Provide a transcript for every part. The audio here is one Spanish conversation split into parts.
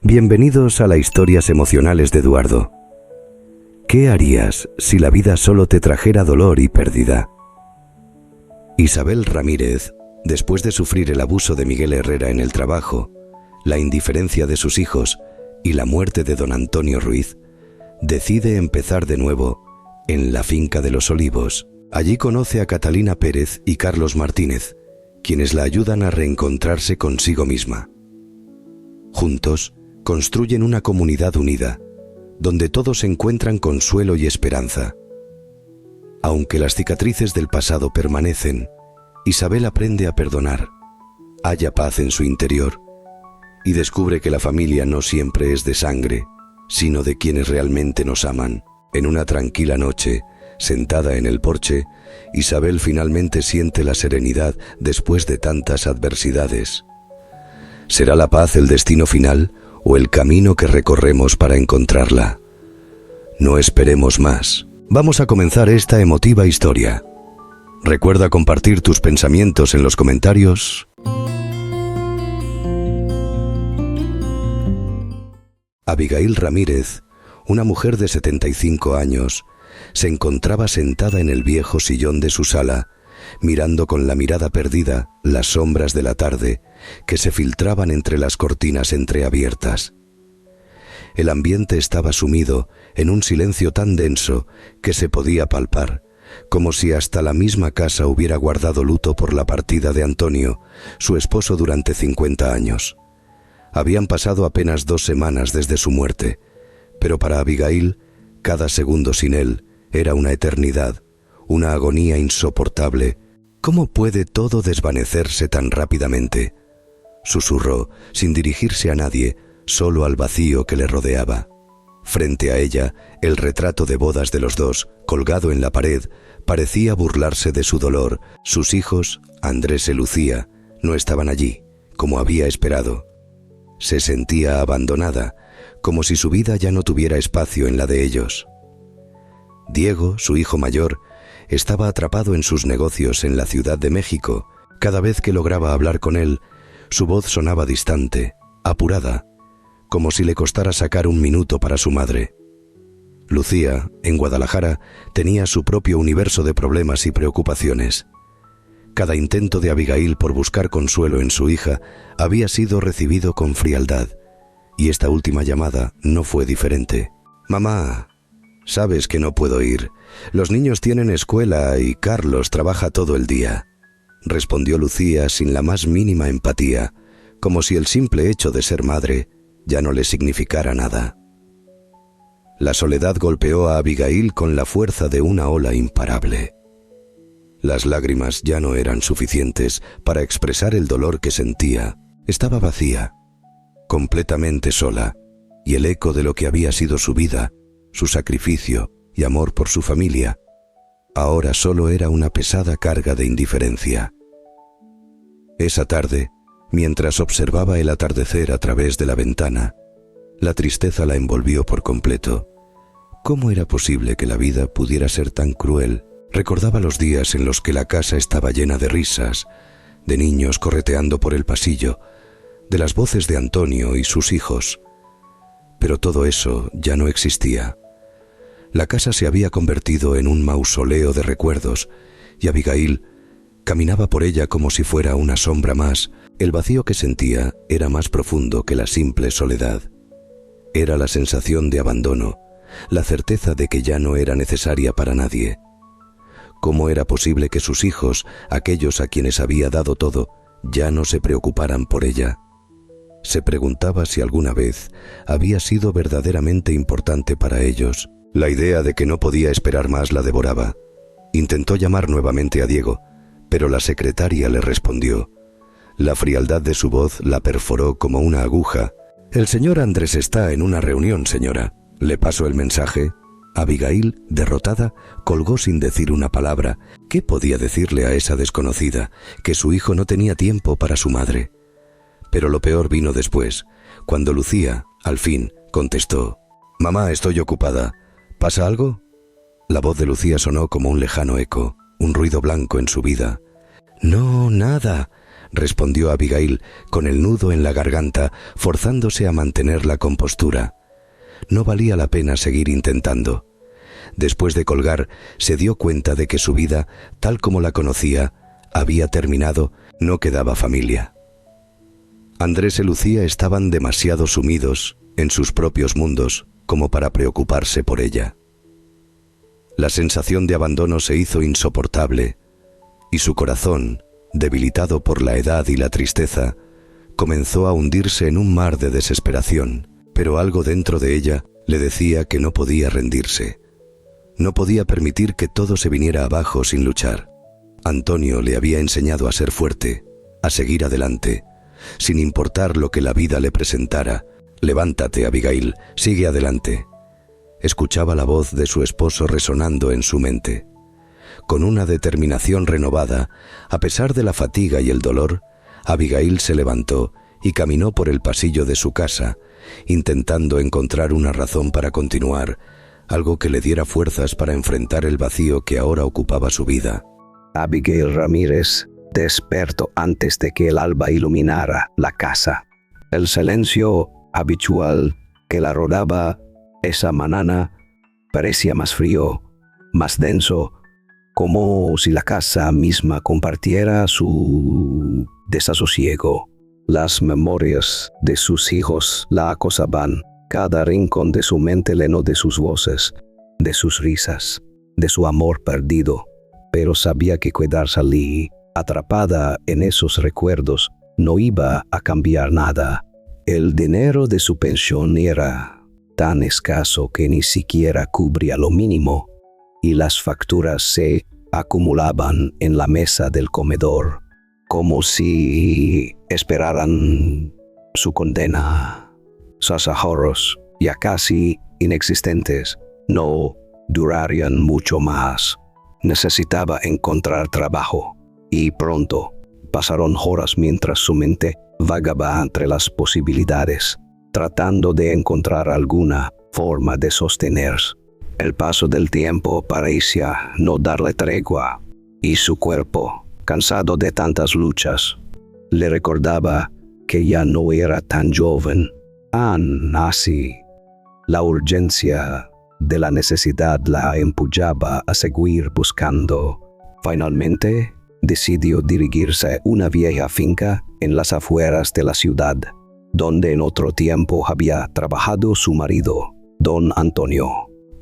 Bienvenidos a las historias emocionales de Eduardo. ¿Qué harías si la vida solo te trajera dolor y pérdida? Isabel Ramírez, después de sufrir el abuso de Miguel Herrera en el trabajo, la indiferencia de sus hijos y la muerte de don Antonio Ruiz, decide empezar de nuevo en la finca de los Olivos. Allí conoce a Catalina Pérez y Carlos Martínez, quienes la ayudan a reencontrarse consigo misma. Juntos, construyen una comunidad unida, donde todos encuentran consuelo y esperanza. Aunque las cicatrices del pasado permanecen, Isabel aprende a perdonar, halla paz en su interior y descubre que la familia no siempre es de sangre, sino de quienes realmente nos aman. En una tranquila noche, sentada en el porche, Isabel finalmente siente la serenidad después de tantas adversidades. ¿Será la paz el destino final o el camino que recorremos para encontrarla? No esperemos más. Vamos a comenzar esta emotiva historia. Recuerda compartir tus pensamientos en los comentarios. Abigail Ramírez, una mujer de 75 años, se encontraba sentada en el viejo sillón de su sala, mirando con la mirada perdida las sombras de la tarde que se filtraban entre las cortinas entreabiertas. El ambiente estaba sumido en un silencio tan denso que se podía palpar, como si hasta la misma casa hubiera guardado luto por la partida de Antonio, su esposo durante 50 años. Habían pasado apenas 2 semanas desde su muerte, pero para Abigail, cada segundo sin él era una eternidad, una agonía insoportable. ¿Cómo puede todo desvanecerse tan rápidamente?, susurró, sin dirigirse a nadie, solo al vacío que le rodeaba. Frente a ella, el retrato de bodas de los dos, colgado en la pared, parecía burlarse de su dolor. Sus hijos, Andrés y Lucía, no estaban allí, como había esperado. Se sentía abandonada, como si su vida ya no tuviera espacio en la de ellos. Diego, su hijo mayor, estaba atrapado en sus negocios en la Ciudad de México. Cada vez que lograba hablar con él, su voz sonaba distante, apurada, como si le costara sacar un minuto para su madre. Lucía, en Guadalajara, tenía su propio universo de problemas y preocupaciones. Cada intento de Abigail por buscar consuelo en su hija había sido recibido con frialdad, y esta última llamada no fue diferente. «Mamá, sabes que no puedo ir. Los niños tienen escuela y Carlos trabaja todo el día», respondió Lucía sin la más mínima empatía, como si el simple hecho de ser madre ya no le significara nada. La soledad golpeó a Abigail con la fuerza de una ola imparable. Las lágrimas ya no eran suficientes para expresar el dolor que sentía. Estaba vacía, completamente sola, y el eco de lo que había sido su vida, su sacrificio y amor por su familia, ahora solo era una pesada carga de indiferencia. Esa tarde, mientras observaba el atardecer a través de la ventana, la tristeza la envolvió por completo. ¿Cómo era posible que la vida pudiera ser tan cruel? Recordaba los días en los que la casa estaba llena de risas, de niños correteando por el pasillo, de las voces de Antonio y sus hijos. Pero todo eso ya no existía. La casa se había convertido en un mausoleo de recuerdos, y Abigail caminaba por ella como si fuera una sombra más. El vacío que sentía era más profundo que la simple soledad. Era la sensación de abandono, la certeza de que ya no era necesaria para nadie. ¿Cómo era posible que sus hijos, aquellos a quienes había dado todo, ya no se preocuparan por ella? Se preguntaba si alguna vez había sido verdaderamente importante para ellos. La idea de que no podía esperar más la devoraba. Intentó llamar nuevamente a Diego, pero la secretaria le respondió. La frialdad de su voz la perforó como una aguja. «El señor Andrés está en una reunión, señora. ¿Le paso el mensaje?» Abigail, derrotada, colgó sin decir una palabra. ¿Qué podía decirle a esa desconocida? Que su hijo no tenía tiempo para su madre. Pero lo peor vino después, cuando Lucía, al fin, contestó. «Mamá, estoy ocupada. ¿Pasa algo?» La voz de Lucía sonó como un lejano eco, un ruido blanco en su vida. «No, nada. respondió Abigail con el nudo en la garganta, forzándose a mantener la compostura. No valía la pena seguir intentando. Después de colgar, se dio cuenta de que su vida, tal como la conocía, había terminado. No quedaba familia. Andrés y Lucía estaban demasiado sumidos en sus propios mundos como para preocuparse por ella. La sensación de abandono se hizo insoportable y su corazón, debilitado por la edad y la tristeza, comenzó a hundirse en un mar de desesperación, pero algo dentro de ella le decía que no podía rendirse. No podía permitir que todo se viniera abajo sin luchar. Antonio le había enseñado a ser fuerte, a seguir adelante, sin importar lo que la vida le presentara. «Levántate, Abigail, sigue adelante». Escuchaba la voz de su esposo resonando en su mente. Con una determinación renovada, a pesar de la fatiga y el dolor, Abigail se levantó y caminó por el pasillo de su casa, intentando encontrar una razón para continuar, algo que le diera fuerzas para enfrentar el vacío que ahora ocupaba su vida. Abigail Ramírez despertó antes de que el alba iluminara la casa. El silencio habitual que la rodeaba esa mañana parecía más frío, más denso, como si la casa misma compartiera su desasosiego. Las memorias de sus hijos la acosaban, cada rincón de su mente lleno de sus voces, de sus risas, de su amor perdido. Pero sabía que quedarse allí, atrapada en esos recuerdos, no iba a cambiar nada. El dinero de su pensión era tan escaso que ni siquiera cubría lo mínimo, y las facturas se acumulaban en la mesa del comedor, como si esperaran su condena. Sus ahorros, ya casi inexistentes, no durarían mucho más. Necesitaba encontrar trabajo, y pronto. Pasaron horas mientras su mente vagaba entre las posibilidades, tratando de encontrar alguna forma de sostenerse. El paso del tiempo parecía no darle tregua, y su cuerpo, cansado de tantas luchas, le recordaba que ya no era tan joven. Así, la urgencia de la necesidad la empujaba a seguir buscando. Finalmente, decidió dirigirse a una vieja finca en las afueras de la ciudad, donde en otro tiempo había trabajado su marido, don Antonio.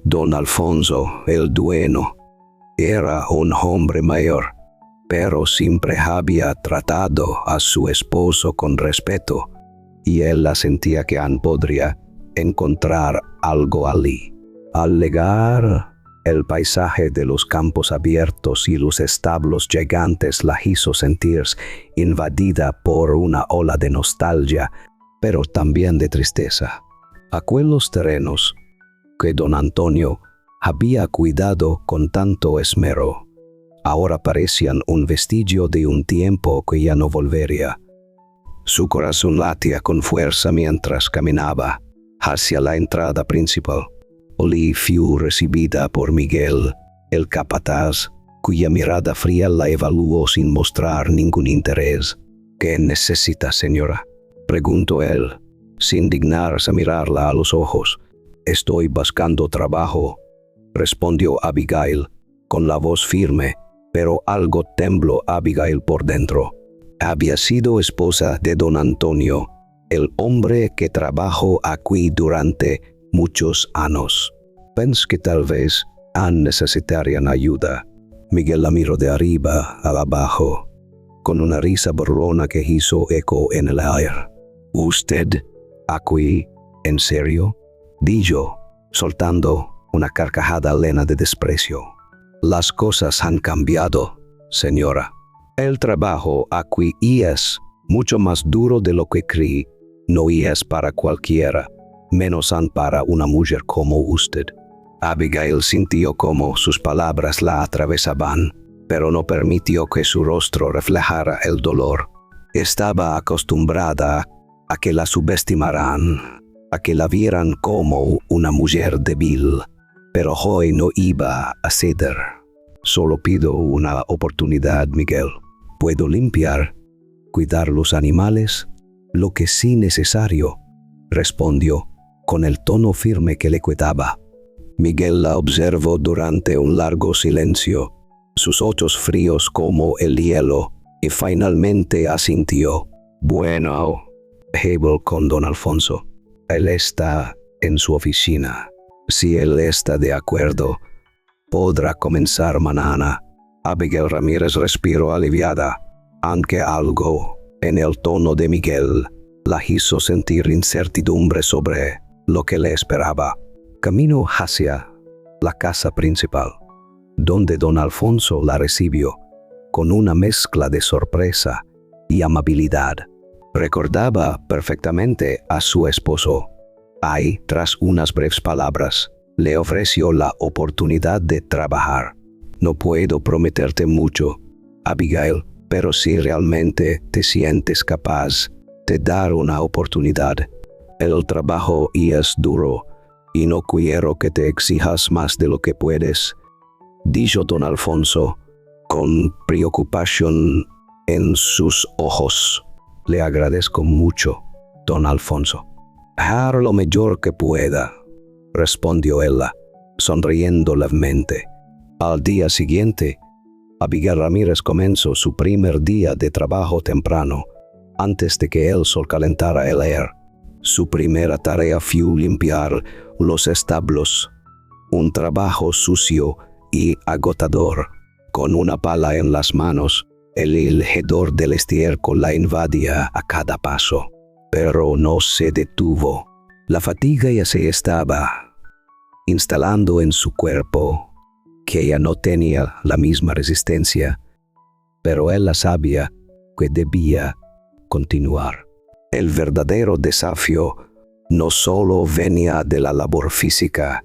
Don Alfonso, el dueño, era un hombre mayor, pero siempre había tratado a su esposo con respeto, y él la sentía que Anne podría encontrar algo allí. Al llegar, el paisaje de los campos abiertos y los establos gigantes la hizo sentirse invadida por una ola de nostalgia, pero también de tristeza. Aquellos terrenos que don Antonio había cuidado con tanto esmero, ahora parecían un vestigio de un tiempo que ya no volvería. Su corazón latía con fuerza mientras caminaba hacia la entrada principal. Allí fue recibida por Miguel, el capataz, cuya mirada fría la evaluó sin mostrar ningún interés. «¿Qué necesita, señora?», preguntó él, sin dignarse a mirarla a los ojos. «Estoy buscando trabajo», respondió Abigail, con la voz firme, pero algo tembló Abigail por dentro. Había sido esposa de don Antonio, el hombre que trabajó aquí durante muchos años. Pensé que tal vez necesitarían ayuda. Miguel la miró de arriba a abajo, con una risa burlona que hizo eco en el aire. «¿Usted aquí? ¿En serio?», dijo, soltando una carcajada llena de desprecio. «Las cosas han cambiado, señora. El trabajo aquí es mucho más duro de lo que creí. No es para cualquiera, menos aún para una mujer como usted». Abigail sintió como sus palabras la atravesaban, pero no permitió que su rostro reflejara el dolor. Estaba acostumbrada a que la subestimaran, a que la vieran como una mujer débil, pero hoy no iba a ceder. «Solo pido una oportunidad, Miguel. Puedo limpiar, cuidar los animales, lo que sí necesario, respondió, con el tono firme que le quedaba. Miguel la observó durante un largo silencio, sus ojos fríos como el hielo, y finalmente asintió. Bueno, habló con don Alfonso. Él está en su oficina. Si él está de acuerdo, podrá comenzar mañana. Abigail Ramírez respiró aliviada, aunque algo en el tono de Miguel la hizo sentir incertidumbre sobre lo que le esperaba. Camino hacia la casa principal, donde don Alfonso la recibió con una mezcla de sorpresa y amabilidad. Recordaba perfectamente a su esposo. Ahí, tras unas breves palabras, le ofreció la oportunidad de trabajar. No puedo prometerte mucho, Abigail, pero si realmente te sientes capaz de dar una oportunidad, el trabajo es duro y no quiero que te exijas más de lo que puedes, dijo don Alfonso, con preocupación en sus ojos. Le agradezco mucho, don Alfonso. Haré lo mejor que pueda, respondió ella, sonriendo levemente. Al día siguiente, Abigail Ramírez comenzó su primer día de trabajo temprano, antes de que el sol calentara el aire. Su primera tarea fue limpiar los establos, un trabajo sucio y agotador. Con una pala en las manos, el hedor del estiércol la invadía a cada paso, pero no se detuvo. La fatiga ya se estaba instalando en su cuerpo, que ya no tenía la misma resistencia, pero ella sabía que debía continuar. El verdadero desafío no solo venía de la labor física,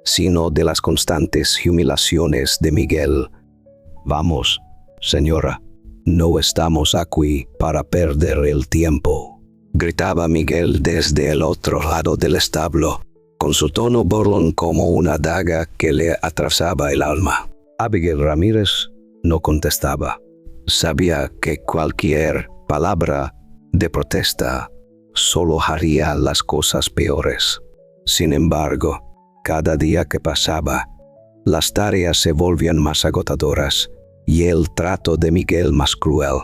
sino de las constantes humillaciones de Miguel. Vamos, señora, no estamos aquí para perder el tiempo, gritaba Miguel desde el otro lado del establo, con su tono burlón como una daga que le atravesaba el alma. Abigail Ramírez no contestaba. Sabía que cualquier palabra de protesta solo haría las cosas peores. Sin embargo, cada día que pasaba, las tareas se volvían más agotadoras y el trato de Miguel más cruel.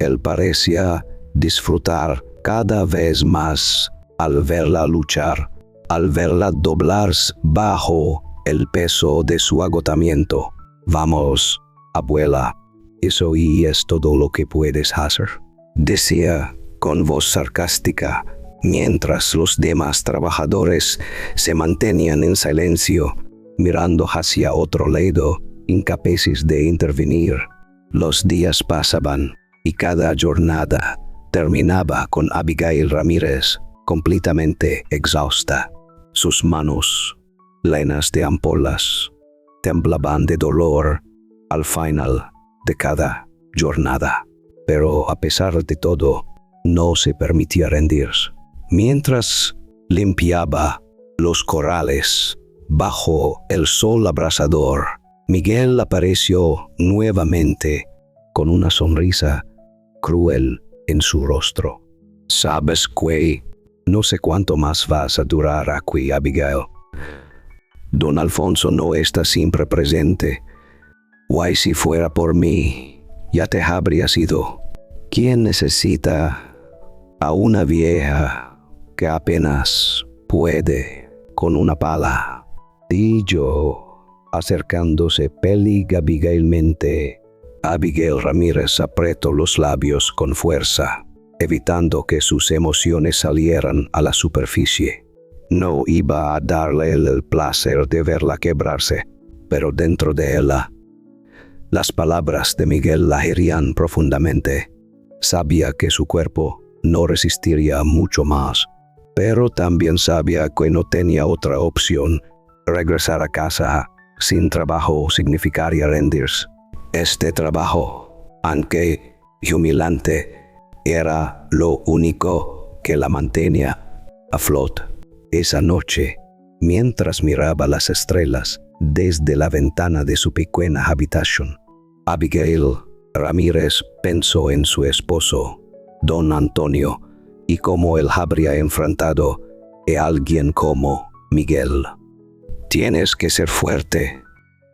Él parecía disfrutar cada vez más al verla luchar, al verla doblarse bajo el peso de su agotamiento. Vamos, abuela, eso y es todo lo que puedes hacer, decía con voz sarcástica, mientras los demás trabajadores se mantenían en silencio, mirando hacia otro lado, incapaces de intervenir. Los días pasaban y cada jornada terminaba con Abigail Ramírez completamente exhausta. Sus manos, llenas de ampollas, temblaban de dolor al final de cada jornada. Pero a pesar de todo, no se permitía rendirse. Mientras limpiaba los corrales bajo el sol abrasador, Miguel apareció nuevamente con una sonrisa cruel en su rostro. ¿Sabes qué? No sé cuánto más vas a durar aquí, Abigail. Don Alfonso no está siempre presente. Guay, si fuera por mí, ya te habrías ido. ¿Quién necesita a una vieja que apenas puede con una pala? Dijo, acercándose peligrosamente. Abigail Ramírez apretó los labios con fuerza, evitando que sus emociones salieran a la superficie. No iba a darle el placer de verla quebrarse, pero dentro de ella, las palabras de Miguel la herían profundamente. Sabía que su cuerpo no resistiría mucho más, pero también sabía que no tenía otra opción. Regresar a casa sin trabajo significaría rendirse. Este trabajo, aunque humillante, era lo único que la mantenía a flote. Esa noche, mientras miraba las estrellas desde la ventana de su pequeña habitación, Abigail Ramírez pensó en su esposo, don Antonio, y cómo él habría enfrentado a alguien como Miguel. Tienes que ser fuerte,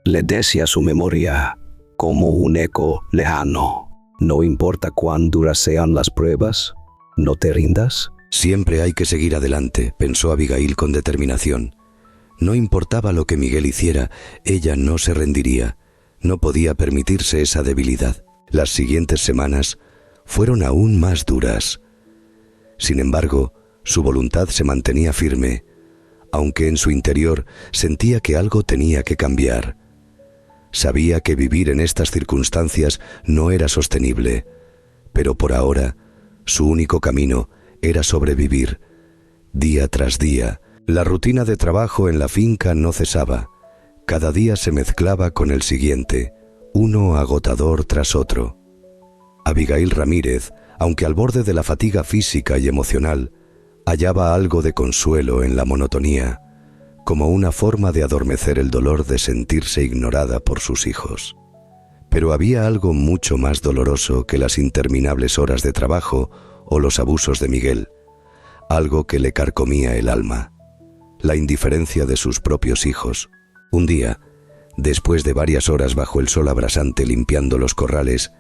le decía su memoria, como un eco lejano. No importa cuán duras sean las pruebas, no te rindas. Siempre hay que seguir adelante, pensó Abigail con determinación. No importaba lo que Miguel hiciera, ella no se rendiría. No podía permitirse esa debilidad. Las siguientes semanas fueron aún más duras. Sin embargo, su voluntad se mantenía firme, aunque en su interior sentía que algo tenía que cambiar. Sabía que vivir en estas circunstancias no era sostenible, pero por ahora, su único camino era sobrevivir. Día tras día, la rutina de trabajo en la finca no cesaba. Cada día se mezclaba con el siguiente, uno agotador tras otro. Abigail Ramírez, aunque al borde de la fatiga física y emocional, hallaba algo de consuelo en la monotonía, como una forma de adormecer el dolor de sentirse ignorada por sus hijos. Pero había algo mucho más doloroso que las interminables horas de trabajo o los abusos de Miguel, algo que le carcomía el alma, la indiferencia de sus propios hijos. Un día, después de varias horas bajo el sol abrasante limpiando los corrales,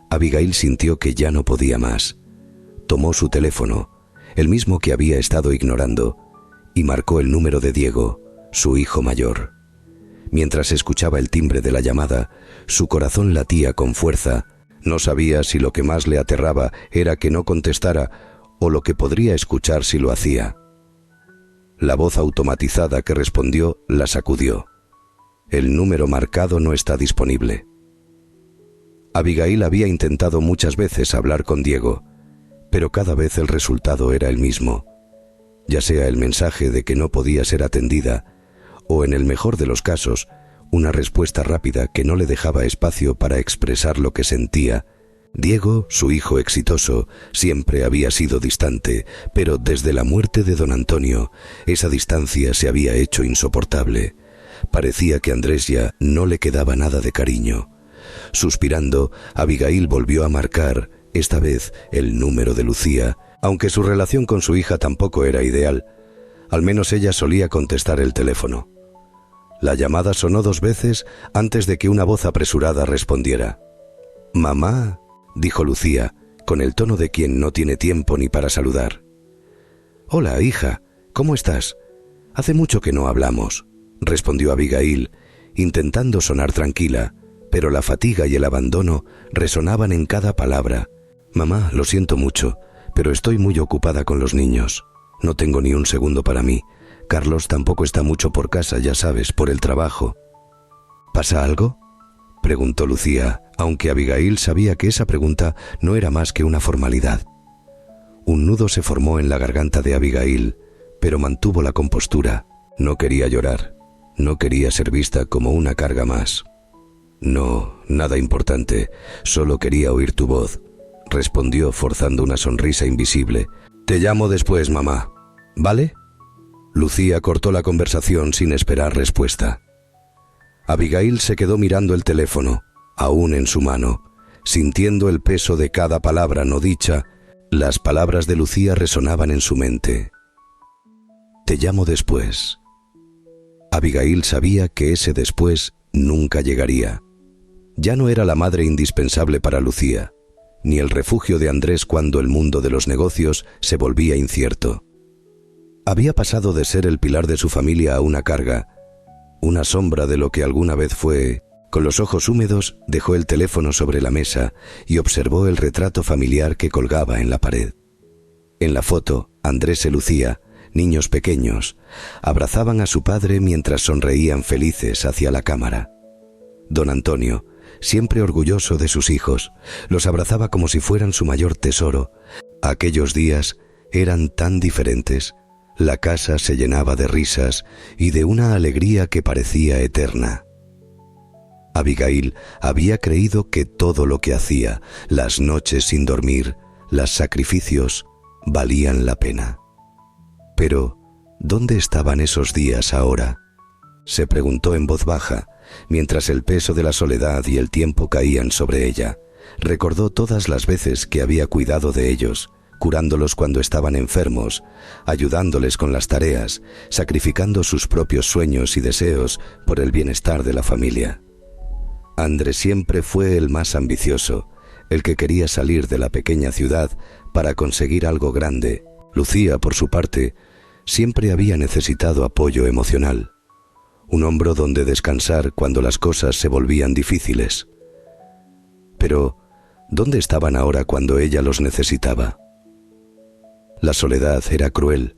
Abigail sintió que ya no podía más. Tomó su teléfono, el mismo que había estado ignorando, y marcó el número de Diego, su hijo mayor. Mientras escuchaba el timbre de la llamada, su corazón latía con fuerza. No sabía si lo que más le aterraba era que no contestara o lo que podría escuchar si lo hacía. La voz automatizada que respondió la sacudió. El número marcado no está disponible. Abigail había intentado muchas veces hablar con Diego, pero cada vez el resultado era el mismo, ya sea el mensaje de que no podía ser atendida, o en el mejor de los casos, una respuesta rápida que no le dejaba espacio para expresar lo que sentía. Diego, su hijo exitoso, siempre había sido distante, pero desde la muerte de don Antonio, esa distancia se había hecho insoportable. Parecía que a Andrés ya no le quedaba nada de cariño. Suspirando, Abigail volvió a marcar, esta vez, el número de Lucía, aunque su relación con su hija tampoco era ideal. Al menos ella solía contestar el teléfono. La llamada sonó 2 veces antes de que una voz apresurada respondiera. «Mamá», dijo Lucía, con el tono de quien no tiene tiempo ni para saludar. «Hola, hija, ¿cómo estás? Hace mucho que no hablamos», respondió Abigail, intentando sonar tranquila, pero la fatiga y el abandono resonaban en cada palabra. «Mamá, lo siento mucho, pero estoy muy ocupada con los niños. No tengo ni un segundo para mí. Carlos tampoco está mucho por casa, ya sabes, por el trabajo». «¿Pasa algo?», preguntó Lucía, aunque Abigail sabía que esa pregunta no era más que una formalidad. Un nudo se formó en la garganta de Abigail, pero mantuvo la compostura. No quería llorar, no quería ser vista como una carga más. «No, nada importante, solo quería oír tu voz», respondió forzando una sonrisa invisible. «Te llamo después, mamá, ¿vale?». Lucía cortó la conversación sin esperar respuesta. Abigail se quedó mirando el teléfono, aún en su mano, sintiendo el peso de cada palabra no dicha. Las palabras de Lucía resonaban en su mente. «Te llamo después». Abigail sabía que ese después nunca llegaría. Ya no era la madre indispensable para Lucía, ni el refugio de Andrés cuando el mundo de los negocios se volvía incierto. Había pasado de ser el pilar de su familia a una carga, una sombra de lo que alguna vez fue. Con los ojos húmedos dejó el teléfono sobre la mesa y observó el retrato familiar que colgaba en la pared. En la foto, Andrés y Lucía, niños pequeños, abrazaban a su padre mientras sonreían felices hacia la cámara. Don Antonio, siempre orgulloso de sus hijos, los abrazaba como si fueran su mayor tesoro. Aquellos días eran tan diferentes. La casa se llenaba de risas y de una alegría que parecía eterna. Abigail había creído que todo lo que hacía, las noches sin dormir, los sacrificios, valían la pena. Pero, ¿dónde estaban esos días ahora?, se preguntó en voz baja, mientras el peso de la soledad y el tiempo caían sobre ella. Recordó todas las veces que había cuidado de ellos, curándolos cuando estaban enfermos, ayudándoles con las tareas, sacrificando sus propios sueños y deseos por el bienestar de la familia. André siempre fue el más ambicioso, el que quería salir de la pequeña ciudad para conseguir algo grande. Lucía, por su parte, siempre había necesitado apoyo emocional, un hombro donde descansar cuando las cosas se volvían difíciles. Pero, ¿dónde estaban ahora cuando ella los necesitaba? La soledad era cruel,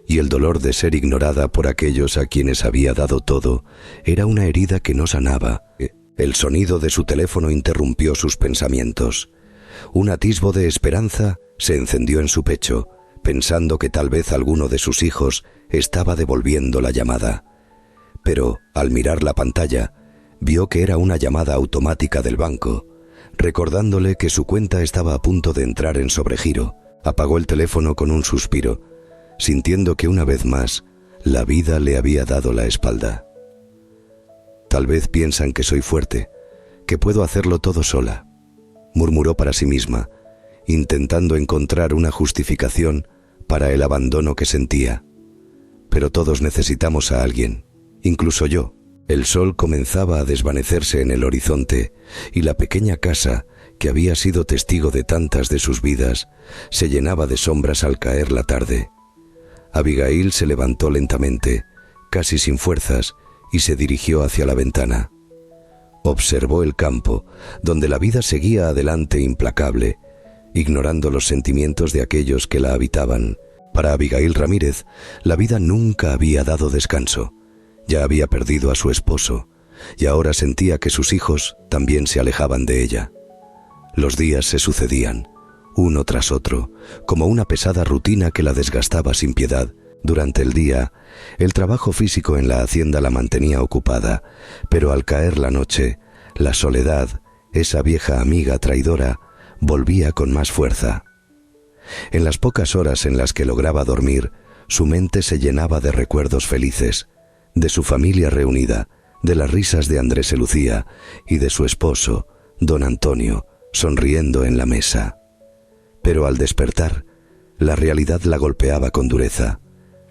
y el dolor de ser ignorada por aquellos a quienes había dado todo era una herida que no sanaba. El sonido de su teléfono interrumpió sus pensamientos. Un atisbo de esperanza se encendió en su pecho, pensando que tal vez alguno de sus hijos estaba devolviendo la llamada. Pero, al mirar la pantalla, vio que era una llamada automática del banco, recordándole que su cuenta estaba a punto de entrar en sobregiro. Apagó el teléfono con un suspiro, sintiendo que una vez más la vida le había dado la espalda. Tal vez piensan que soy fuerte, que puedo hacerlo todo sola, murmuró para sí misma, intentando encontrar una justificación para el abandono que sentía. Pero todos necesitamos a alguien, incluso yo. El sol comenzaba a desvanecerse en el horizonte y la pequeña casa, que había sido testigo de tantas de sus vidas, se llenaba de sombras al caer la tarde. Abigail se levantó lentamente, casi sin fuerzas, y se dirigió hacia la ventana. Observó el campo, donde la vida seguía adelante implacable, ignorando los sentimientos de aquellos que la habitaban. Para Abigail Ramírez, la vida nunca había dado descanso. Ya había perdido a su esposo, y ahora sentía que sus hijos también se alejaban de ella. Los días se sucedían, uno tras otro, como una pesada rutina que la desgastaba sin piedad. Durante el día, el trabajo físico en la hacienda la mantenía ocupada, pero al caer la noche, la soledad, esa vieja amiga traidora, volvía con más fuerza. En las pocas horas en las que lograba dormir, su mente se llenaba de recuerdos felices, de su familia reunida, de las risas de Andrés y Lucía y de su esposo, don Antonio, sonriendo en la mesa. Pero al despertar, la realidad la golpeaba con dureza.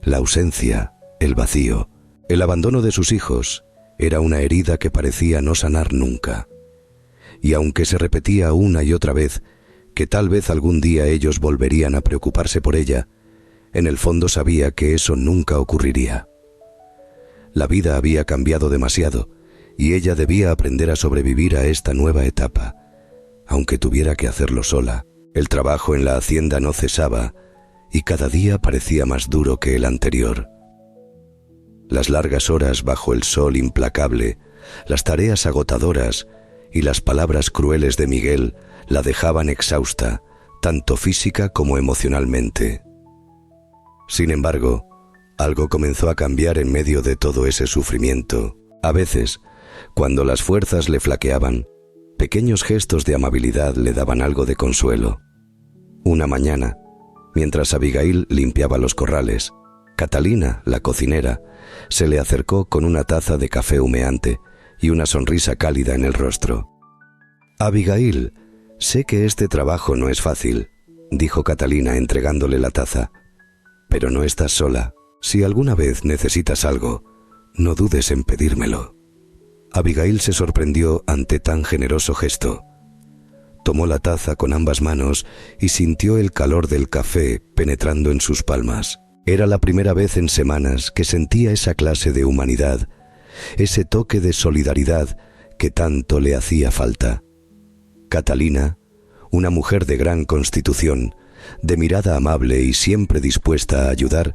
La ausencia, el vacío, el abandono de sus hijos, era una herida que parecía no sanar nunca. Y aunque se repetía una y otra vez que tal vez algún día ellos volverían a preocuparse por ella, en el fondo sabía que eso nunca ocurriría. La vida había cambiado demasiado y ella debía aprender a sobrevivir a esta nueva etapa, aunque tuviera que hacerlo sola. El trabajo en la hacienda no cesaba y cada día parecía más duro que el anterior. Las largas horas bajo el sol implacable, las tareas agotadoras y las palabras crueles de Miguel la dejaban exhausta, tanto física como emocionalmente. Sin embargo, algo comenzó a cambiar en medio de todo ese sufrimiento. A veces, cuando las fuerzas le flaqueaban, pequeños gestos de amabilidad le daban algo de consuelo. Una mañana, mientras Abigail limpiaba los corrales, Catalina, la cocinera, se le acercó con una taza de café humeante y una sonrisa cálida en el rostro. «Abigail, sé que este trabajo no es fácil», dijo Catalina entregándole la taza, «pero no estás sola. Si alguna vez necesitas algo, no dudes en pedírmelo». Abigail se sorprendió ante tan generoso gesto. Tomó la taza con ambas manos y sintió el calor del café penetrando en sus palmas. Era la primera vez en semanas que sentía esa clase de humanidad, ese toque de solidaridad que tanto le hacía falta. Catalina, una mujer de gran constitución, de mirada amable y siempre dispuesta a ayudar,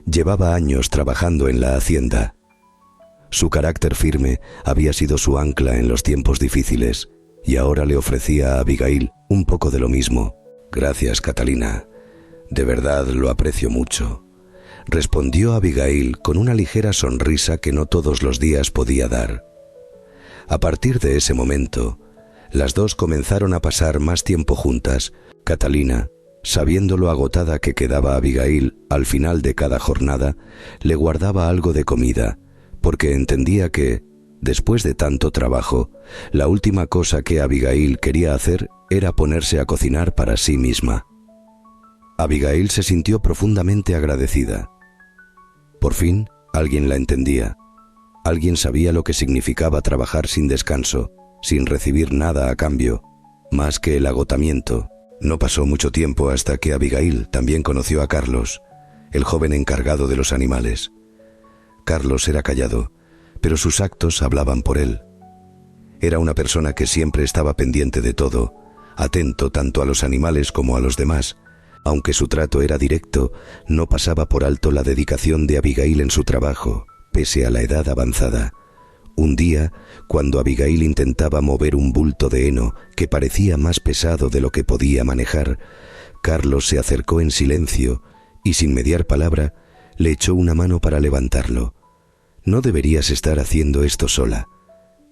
llevaba años trabajando en la hacienda. Su carácter firme había sido su ancla en los tiempos difíciles, y ahora le ofrecía a Abigail un poco de lo mismo. «Gracias, Catalina. De verdad lo aprecio mucho», respondió Abigail con una ligera sonrisa que no todos los días podía dar. A partir de ese momento, las dos comenzaron a pasar más tiempo juntas. Catalina, sabiendo lo agotada que quedaba Abigail al final de cada jornada, le guardaba algo de comida, porque entendía que, Después de tanto trabajo, la última cosa que Abigail quería hacer era ponerse a cocinar para sí misma. Abigail se sintió profundamente agradecida. Por fin, alguien la entendía. Alguien sabía lo que significaba trabajar sin descanso, sin recibir nada a cambio, más que el agotamiento. No pasó mucho tiempo hasta que Abigail también conoció a Carlos, el joven encargado de los animales. Carlos era callado, pero sus actos hablaban por él. Era una persona que siempre estaba pendiente de todo, atento tanto a los animales como a los demás. Aunque su trato era directo, no pasaba por alto la dedicación de Abigail en su trabajo, pese a la edad avanzada. Un día, cuando Abigail intentaba mover un bulto de heno que parecía más pesado de lo que podía manejar, Carlos se acercó en silencio y, sin mediar palabra, le echó una mano para levantarlo. «No deberías estar haciendo esto sola»,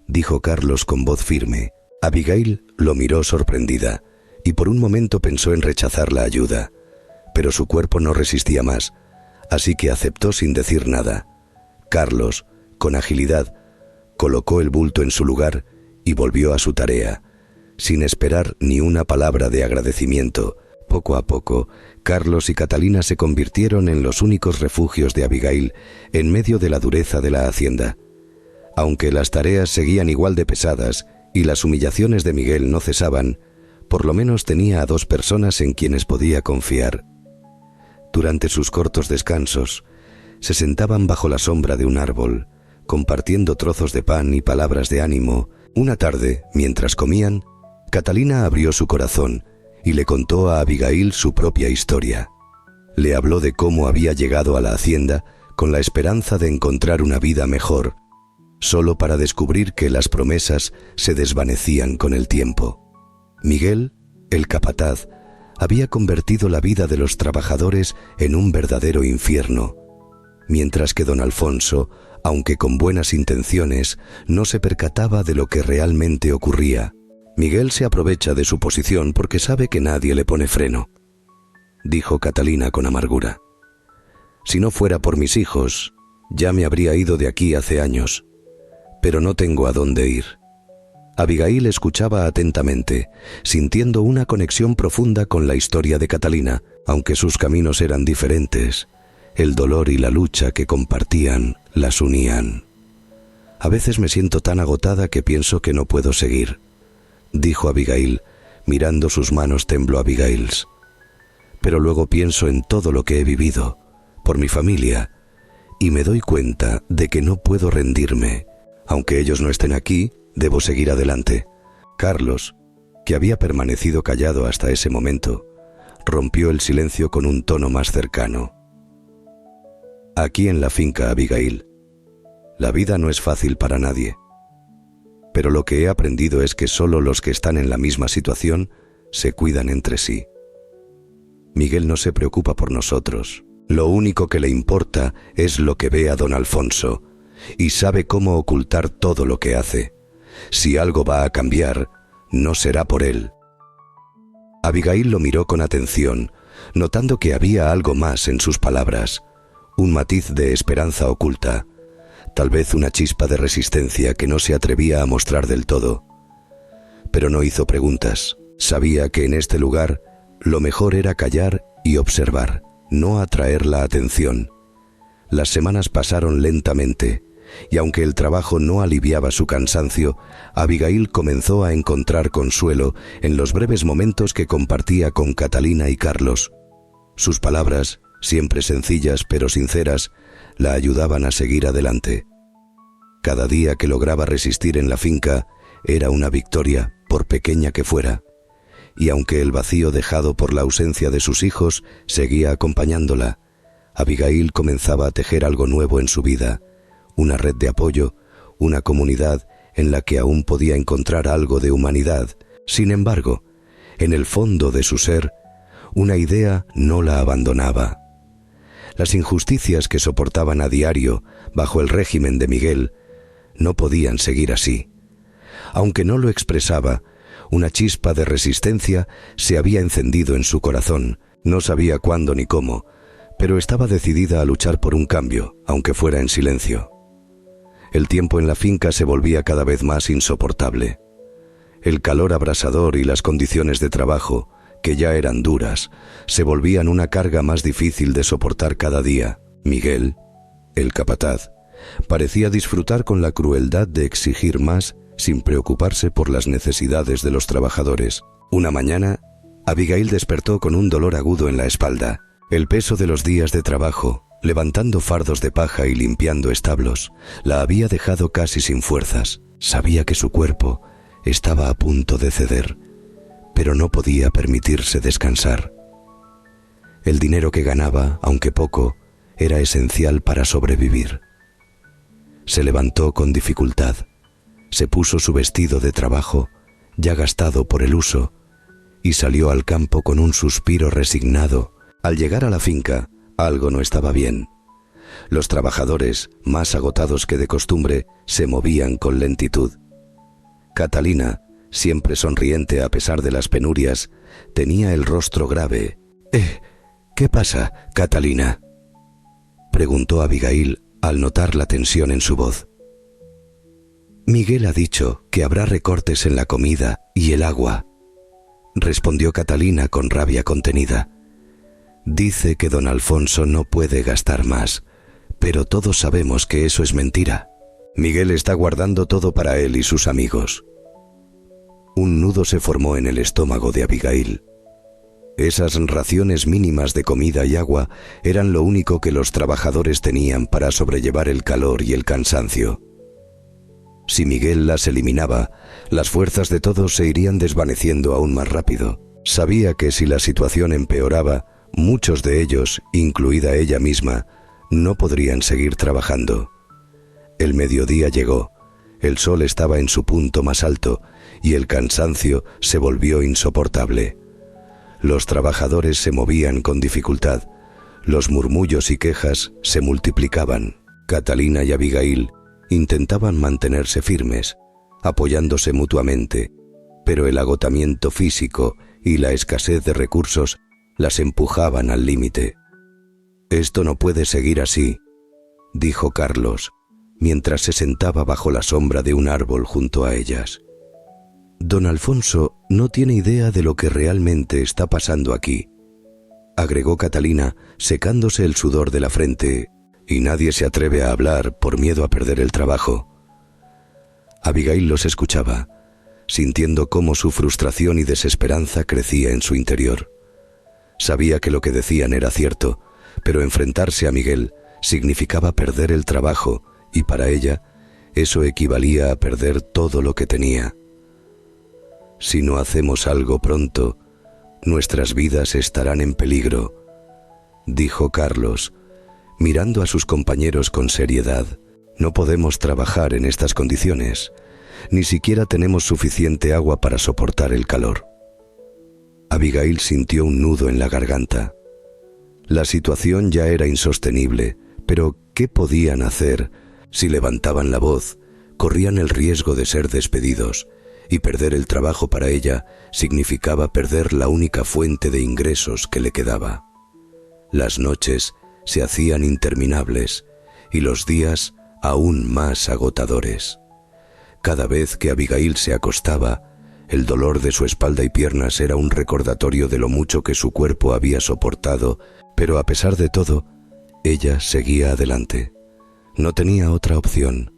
dijo Carlos con voz firme. Abigail lo miró sorprendida y por un momento pensó en rechazar la ayuda, pero su cuerpo no resistía más, así que aceptó sin decir nada. Carlos, con agilidad, colocó el bulto en su lugar y volvió a su tarea, sin esperar ni una palabra de agradecimiento. Poco a poco, Carlos y Catalina se convirtieron en los únicos refugios de Abigail en medio de la dureza de la hacienda. Aunque las tareas seguían igual de pesadas y las humillaciones de Miguel no cesaban, por lo menos tenía a 2 personas en quienes podía confiar. Durante sus cortos descansos, se sentaban bajo la sombra de un árbol, compartiendo trozos de pan y palabras de ánimo. Una tarde, mientras comían, Catalina abrió su corazón y le contó a Abigail su propia historia. Le habló de cómo había llegado a la hacienda con la esperanza de encontrar una vida mejor, solo para descubrir que las promesas se desvanecían con el tiempo. Miguel, el capataz, había convertido la vida de los trabajadores en un verdadero infierno, mientras que don Alfonso, aunque con buenas intenciones, no se percataba de lo que realmente ocurría. «Miguel se aprovecha de su posición porque sabe que nadie le pone freno», dijo Catalina con amargura. «Si no fuera por mis hijos, ya me habría ido de aquí hace años, pero no tengo a dónde ir». Abigail escuchaba atentamente, sintiendo una conexión profunda con la historia de Catalina, aunque sus caminos eran diferentes. El dolor y la lucha que compartían las unían. «A veces me siento tan agotada que pienso que no puedo seguir», dijo Abigail, mirando sus manos Abigail's. «Pero luego pienso en todo lo que he vivido, por mi familia, y me doy cuenta de que no puedo rendirme. Aunque ellos no estén aquí, debo seguir adelante». Carlos, que había permanecido callado hasta ese momento, rompió el silencio con un tono más cercano. «Aquí en la finca, Abigail, la vida no es fácil para nadie. Pero lo que he aprendido es que solo los que están en la misma situación se cuidan entre sí. Miguel no se preocupa por nosotros. Lo único que le importa es lo que ve a don Alfonso, y sabe cómo ocultar todo lo que hace. Si algo va a cambiar, no será por él». Abigail lo miró con atención, notando que había algo más en sus palabras, un matiz de esperanza oculta, tal vez una chispa de resistencia que no se atrevía a mostrar del todo. Pero no hizo preguntas. Sabía que en este lugar lo mejor era callar y observar, no atraer la atención. Las semanas pasaron lentamente, y aunque el trabajo no aliviaba su cansancio, Abigail comenzó a encontrar consuelo en los breves momentos que compartía con Catalina y Carlos. Sus palabras, siempre sencillas pero sinceras, la ayudaban a seguir adelante. Cada día que lograba resistir en la finca era una victoria, por pequeña que fuera, y aunque el vacío dejado por la ausencia de sus hijos seguía acompañándola, Abigail comenzaba a tejer algo nuevo en su vida, una red de apoyo, una comunidad en la que aún podía encontrar algo de humanidad. Sin embargo, en el fondo de su ser, una idea no la abandonaba. Las injusticias que soportaban a diario bajo el régimen de Miguel no podían seguir así. Aunque no lo expresaba, una chispa de resistencia se había encendido en su corazón. No sabía cuándo ni cómo, pero estaba decidida a luchar por un cambio, aunque fuera en silencio. El tiempo en la finca se volvía cada vez más insoportable. El calor abrasador y las condiciones de trabajo, que ya eran duras, se volvían una carga más difícil de soportar cada día. Miguel, el capataz, parecía disfrutar con la crueldad de exigir más sin preocuparse por las necesidades de los trabajadores. Una mañana, Abigail despertó con un dolor agudo en la espalda. El peso de los días de trabajo, levantando fardos de paja y limpiando establos, la había dejado casi sin fuerzas. Sabía que su cuerpo estaba a punto de ceder, pero no podía permitirse descansar. El dinero que ganaba, aunque poco, era esencial para sobrevivir. Se levantó con dificultad, se puso su vestido de trabajo, ya gastado por el uso, y salió al campo con un suspiro resignado. Al llegar a la finca, algo no estaba bien. Los trabajadores, más agotados que de costumbre, se movían con lentitud. Catalina, siempre sonriente a pesar de las penurias, tenía el rostro grave. ¿Qué pasa, Catalina?, preguntó Abigail al notar la tensión en su voz. Miguel ha dicho que habrá recortes en la comida y el agua, respondió Catalina con rabia contenida. Dice que don Alfonso no puede gastar más, pero todos sabemos que eso es mentira. Miguel está guardando todo para él y sus amigos. Un nudo se formó en el estómago de Abigail. Esas raciones mínimas de comida y agua eran lo único que los trabajadores tenían para sobrellevar el calor y el cansancio. Si Miguel las eliminaba, las fuerzas de todos se irían desvaneciendo aún más rápido. Sabía que si la situación empeoraba, muchos de ellos, incluida ella misma, no podrían seguir trabajando. El mediodía llegó, el sol estaba en su punto más alto y el cansancio se volvió insoportable. Los trabajadores se movían con dificultad, los murmullos y quejas se multiplicaban. Catalina y Abigail intentaban mantenerse firmes, apoyándose mutuamente, pero el agotamiento físico y la escasez de recursos las empujaban al límite. «Esto no puede seguir así», dijo Carlos, mientras se sentaba bajo la sombra de un árbol junto a ellas. «Don Alfonso no tiene idea de lo que realmente está pasando aquí», agregó Catalina, secándose el sudor de la frente, «y nadie se atreve a hablar por miedo a perder el trabajo». Abigail los escuchaba, sintiendo cómo su frustración y desesperanza crecía en su interior. Sabía que lo que decían era cierto, pero enfrentarse a Miguel significaba perder el trabajo y para ella eso equivalía a perder todo lo que tenía. «Si no hacemos algo pronto, nuestras vidas estarán en peligro», dijo Carlos, mirando a sus compañeros con seriedad. «No podemos trabajar en estas condiciones. Ni siquiera tenemos suficiente agua para soportar el calor». Abigail sintió un nudo en la garganta. La situación ya era insostenible, pero ¿qué podían hacer? Si levantaban la voz, corrían el riesgo de ser despedidos, y perder el trabajo para ella significaba perder la única fuente de ingresos que le quedaba. Las noches se hacían interminables y los días aún más agotadores. Cada vez que Abigail se acostaba, el dolor de su espalda y piernas era un recordatorio de lo mucho que su cuerpo había soportado, pero a pesar de todo, ella seguía adelante. No tenía otra opción.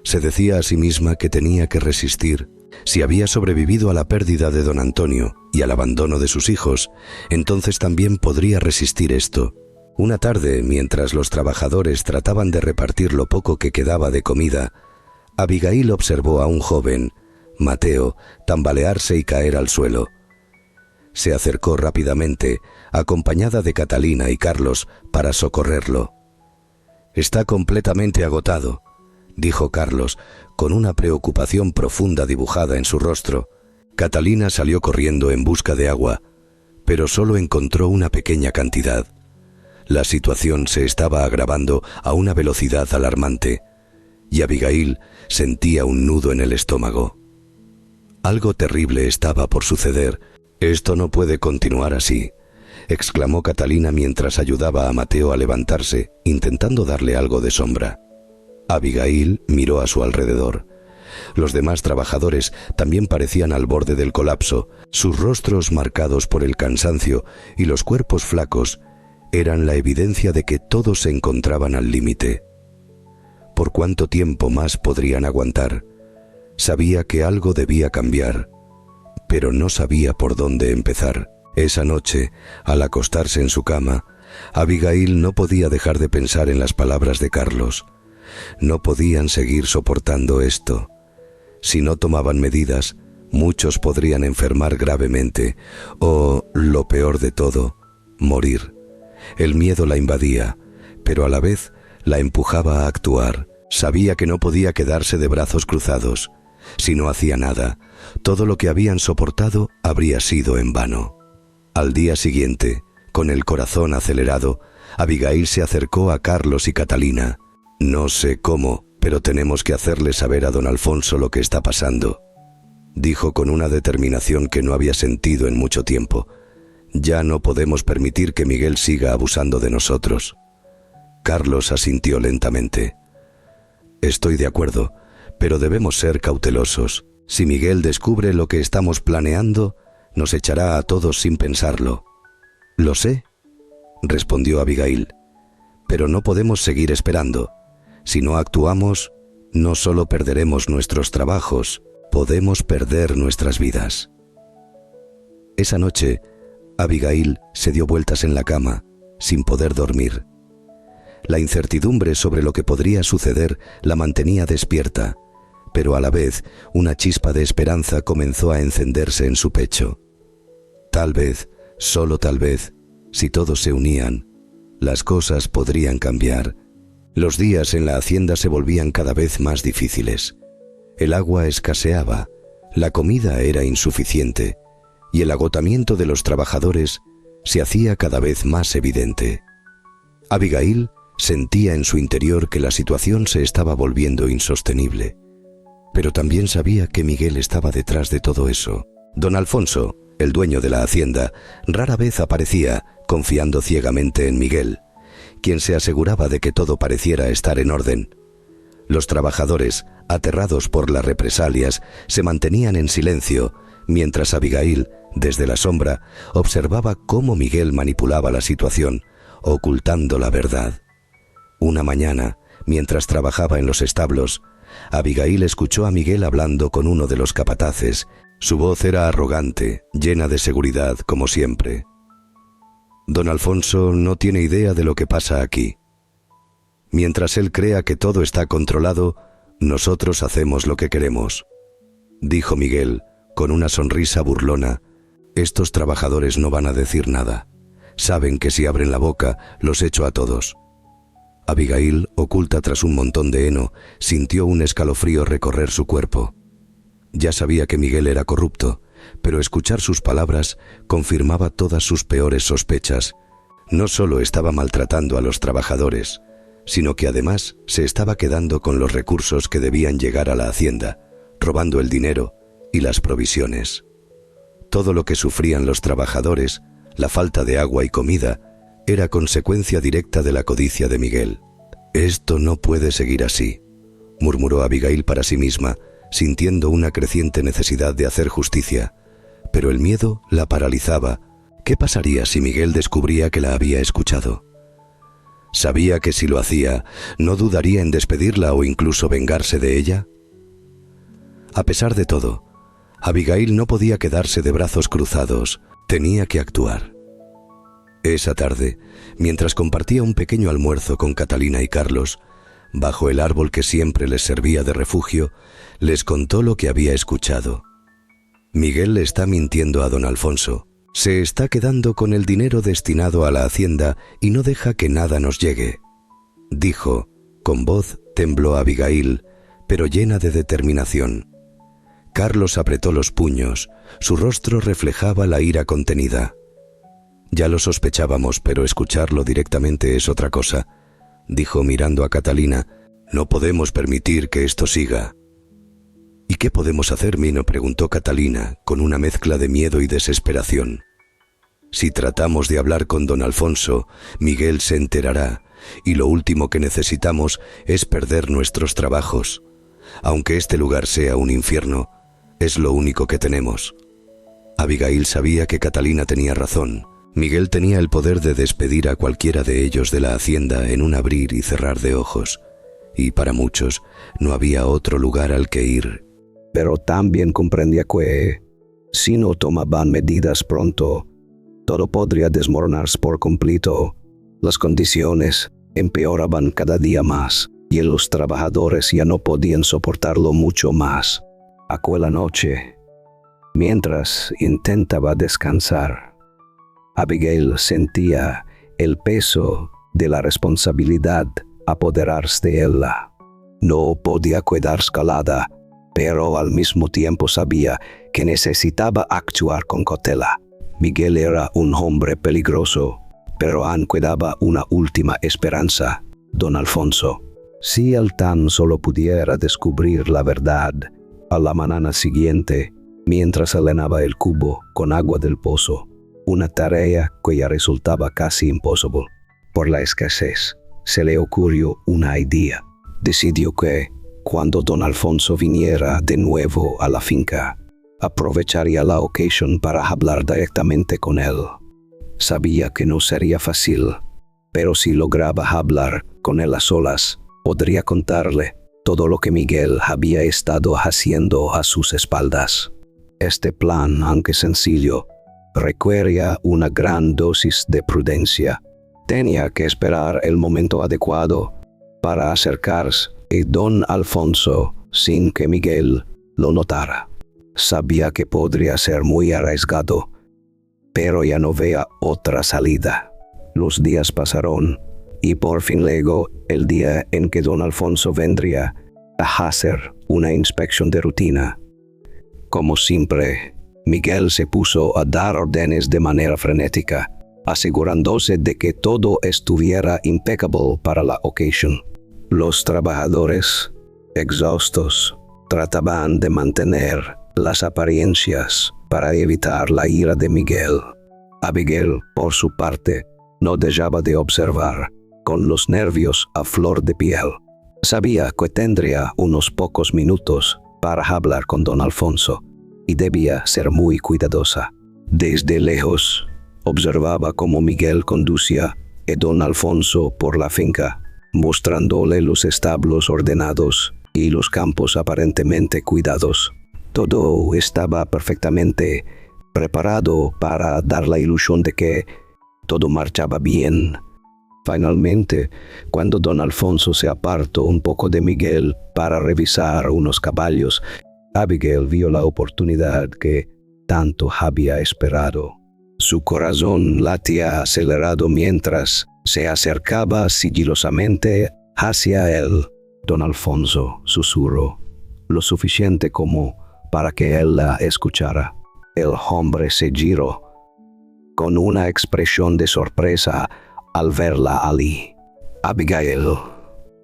Se decía a sí misma que tenía que resistir. Si había sobrevivido a la pérdida de don Antonio y al abandono de sus hijos, entonces también podría resistir esto. Una tarde, mientras los trabajadores trataban de repartir lo poco que quedaba de comida, Abigail observó a un joven, Mateo, tambalearse y caer al suelo. Se acercó rápidamente, acompañada de Catalina y Carlos, para socorrerlo. «Está completamente agotado», dijo Carlos, con una preocupación profunda dibujada en su rostro. Catalina salió corriendo en busca de agua, pero solo encontró una pequeña cantidad. La situación se estaba agravando a una velocidad alarmante, y Abigail sentía un nudo en el estómago. Algo terrible estaba por suceder. «Esto no puede continuar así», exclamó Catalina mientras ayudaba a Mateo a levantarse, intentando darle algo de sombra. Abigail miró a su alrededor. Los demás trabajadores también parecían al borde del colapso. Sus rostros marcados por el cansancio y los cuerpos flacos eran la evidencia de que todos se encontraban al límite. ¿Por cuánto tiempo más podrían aguantar? Sabía que algo debía cambiar, pero no sabía por dónde empezar. Esa noche, al acostarse en su cama, Abigail no podía dejar de pensar en las palabras de Carlos. No podían seguir soportando esto. Si no tomaban medidas, muchos podrían enfermar gravemente o, lo peor de todo, morir. El miedo la invadía, pero a la vez la empujaba a actuar. Sabía que no podía quedarse de brazos cruzados. Si no hacía nada, todo lo que habían soportado habría sido en vano. Al día siguiente, con el corazón acelerado, Abigail se acercó a Carlos y Catalina. «No sé cómo, pero tenemos que hacerle saber a don Alfonso lo que está pasando», dijo con una determinación que no había sentido en mucho tiempo. «Ya no podemos permitir que Miguel siga abusando de nosotros». Carlos asintió lentamente. «Estoy de acuerdo, pero debemos ser cautelosos. Si Miguel descubre lo que estamos planeando, nos echará a todos sin pensarlo». «Lo sé», respondió Abigail, «pero no podemos seguir esperando. Si no actuamos, no solo perderemos nuestros trabajos, podemos perder nuestras vidas». Esa noche, Abigail se dio vueltas en la cama, sin poder dormir. La incertidumbre sobre lo que podría suceder la mantenía despierta, pero a la vez una chispa de esperanza comenzó a encenderse en su pecho. Tal vez, solo tal vez, si todos se unían, las cosas podrían cambiar. Los días en la hacienda se volvían cada vez más difíciles. El agua escaseaba, la comida era insuficiente, y el agotamiento de los trabajadores se hacía cada vez más evidente. Abigail sentía en su interior que la situación se estaba volviendo insostenible, pero también sabía que Miguel estaba detrás de todo eso. Don Alfonso, el dueño de la hacienda, rara vez aparecía, confiando ciegamente en Miguel, quien se aseguraba de que todo pareciera estar en orden. Los trabajadores, aterrados por las represalias, se mantenían en silencio, mientras Abigail, desde la sombra, observaba cómo Miguel manipulaba la situación, ocultando la verdad. Una mañana, mientras trabajaba en los establos, Abigail escuchó a Miguel hablando con uno de los capataces. Su voz era arrogante, llena de seguridad, como siempre. «Don Alfonso no tiene idea de lo que pasa aquí. Mientras él crea que todo está controlado, nosotros hacemos lo que queremos», dijo Miguel, con una sonrisa burlona. «Estos trabajadores no van a decir nada. Saben que si abren la boca, los echo a todos». Abigail, oculta tras un montón de heno, sintió un escalofrío recorrer su cuerpo. Ya sabía que Miguel era corrupto, pero escuchar sus palabras confirmaba todas sus peores sospechas. No solo estaba maltratando a los trabajadores, sino que además se estaba quedando con los recursos que debían llegar a la hacienda, robando el dinero y las provisiones. Todo lo que sufrían los trabajadores, la falta de agua y comida, era consecuencia directa de la codicia de Miguel. «Esto no puede seguir así», murmuró Abigail para sí misma, sintiendo una creciente necesidad de hacer justicia, pero el miedo la paralizaba. ¿Qué pasaría si Miguel descubría que la había escuchado? Sabía que si lo hacía, no dudaría en despedirla o incluso vengarse de ella. A pesar de todo, Abigail no podía quedarse de brazos cruzados, tenía que actuar. Esa tarde, mientras compartía un pequeño almuerzo con Catalina y Carlos, bajo el árbol que siempre les servía de refugio, les contó lo que había escuchado. «Miguel le está mintiendo a don Alfonso. Se está quedando con el dinero destinado a la hacienda y no deja que nada nos llegue», dijo. Con voz tembló Abigail, pero llena de determinación. Carlos apretó los puños, su rostro reflejaba la ira contenida. «Ya lo sospechábamos, pero escucharlo directamente es otra cosa», dijo mirando a Catalina. «No podemos permitir que esto siga». «¿Y qué podemos hacer, Mino?», preguntó Catalina, con una mezcla de miedo y desesperación. «Si tratamos de hablar con don Alfonso, Miguel se enterará, y lo último que necesitamos es perder nuestros trabajos. Aunque este lugar sea un infierno, es lo único que tenemos». Abigail sabía que Catalina tenía razón. Miguel tenía el poder de despedir a cualquiera de ellos de la hacienda en un abrir y cerrar de ojos, y para muchos no había otro lugar al que ir. Pero también comprendía que, si no tomaban medidas pronto, todo podría desmoronarse por completo. Las condiciones empeoraban cada día más, y los trabajadores ya no podían soportarlo mucho más. Aquella noche, mientras intentaba descansar, Abigail sentía el peso de la responsabilidad apoderarse de ella. No podía quedar calada, pero al mismo tiempo sabía que necesitaba actuar con cautela. Miguel era un hombre peligroso, pero aún quedaba una última esperanza: don Alfonso. Si él tan solo pudiera descubrir la verdad a la mañana siguiente, mientras llenaba el cubo con agua del pozo, una tarea que ya resultaba casi imposible. Por la escasez, se le ocurrió una idea. Decidió que, cuando don Alfonso viniera de nuevo a la finca, aprovecharía la ocasión para hablar directamente con él. Sabía que no sería fácil, pero si lograba hablar con él a solas, podría contarle todo lo que Miguel había estado haciendo a sus espaldas. Este plan, aunque sencillo, requería una gran dosis de prudencia. Tenía que esperar el momento adecuado para acercarse a don Alfonso sin que Miguel lo notara. Sabía que podría ser muy arriesgado, pero ya no veía otra salida. Los días pasaron y por fin llegó el día en que don Alfonso vendría a hacer una inspección de rutina. Como siempre, Miguel se puso a dar órdenes de manera frenética, asegurándose de que todo estuviera impecable para la ocasión. Los trabajadores, exhaustos, trataban de mantener las apariencias para evitar la ira de Miguel. Abigail, por su parte, no dejaba de observar, con los nervios a flor de piel. Sabía que tendría unos pocos minutos para hablar con don Alfonso, y debía ser muy cuidadosa. Desde lejos, observaba cómo Miguel conducía a don Alfonso por la finca, mostrándole los establos ordenados y los campos aparentemente cuidados. Todo estaba perfectamente preparado para dar la ilusión de que todo marchaba bien. Finalmente, cuando don Alfonso se apartó un poco de Miguel para revisar unos caballos, Abigail vio la oportunidad que tanto había esperado. Su corazón latía acelerado mientras se acercaba sigilosamente hacia él. Don Alfonso susurró, lo suficiente como para que él la escuchara. El hombre se giró con una expresión de sorpresa al verla allí. «Abigail,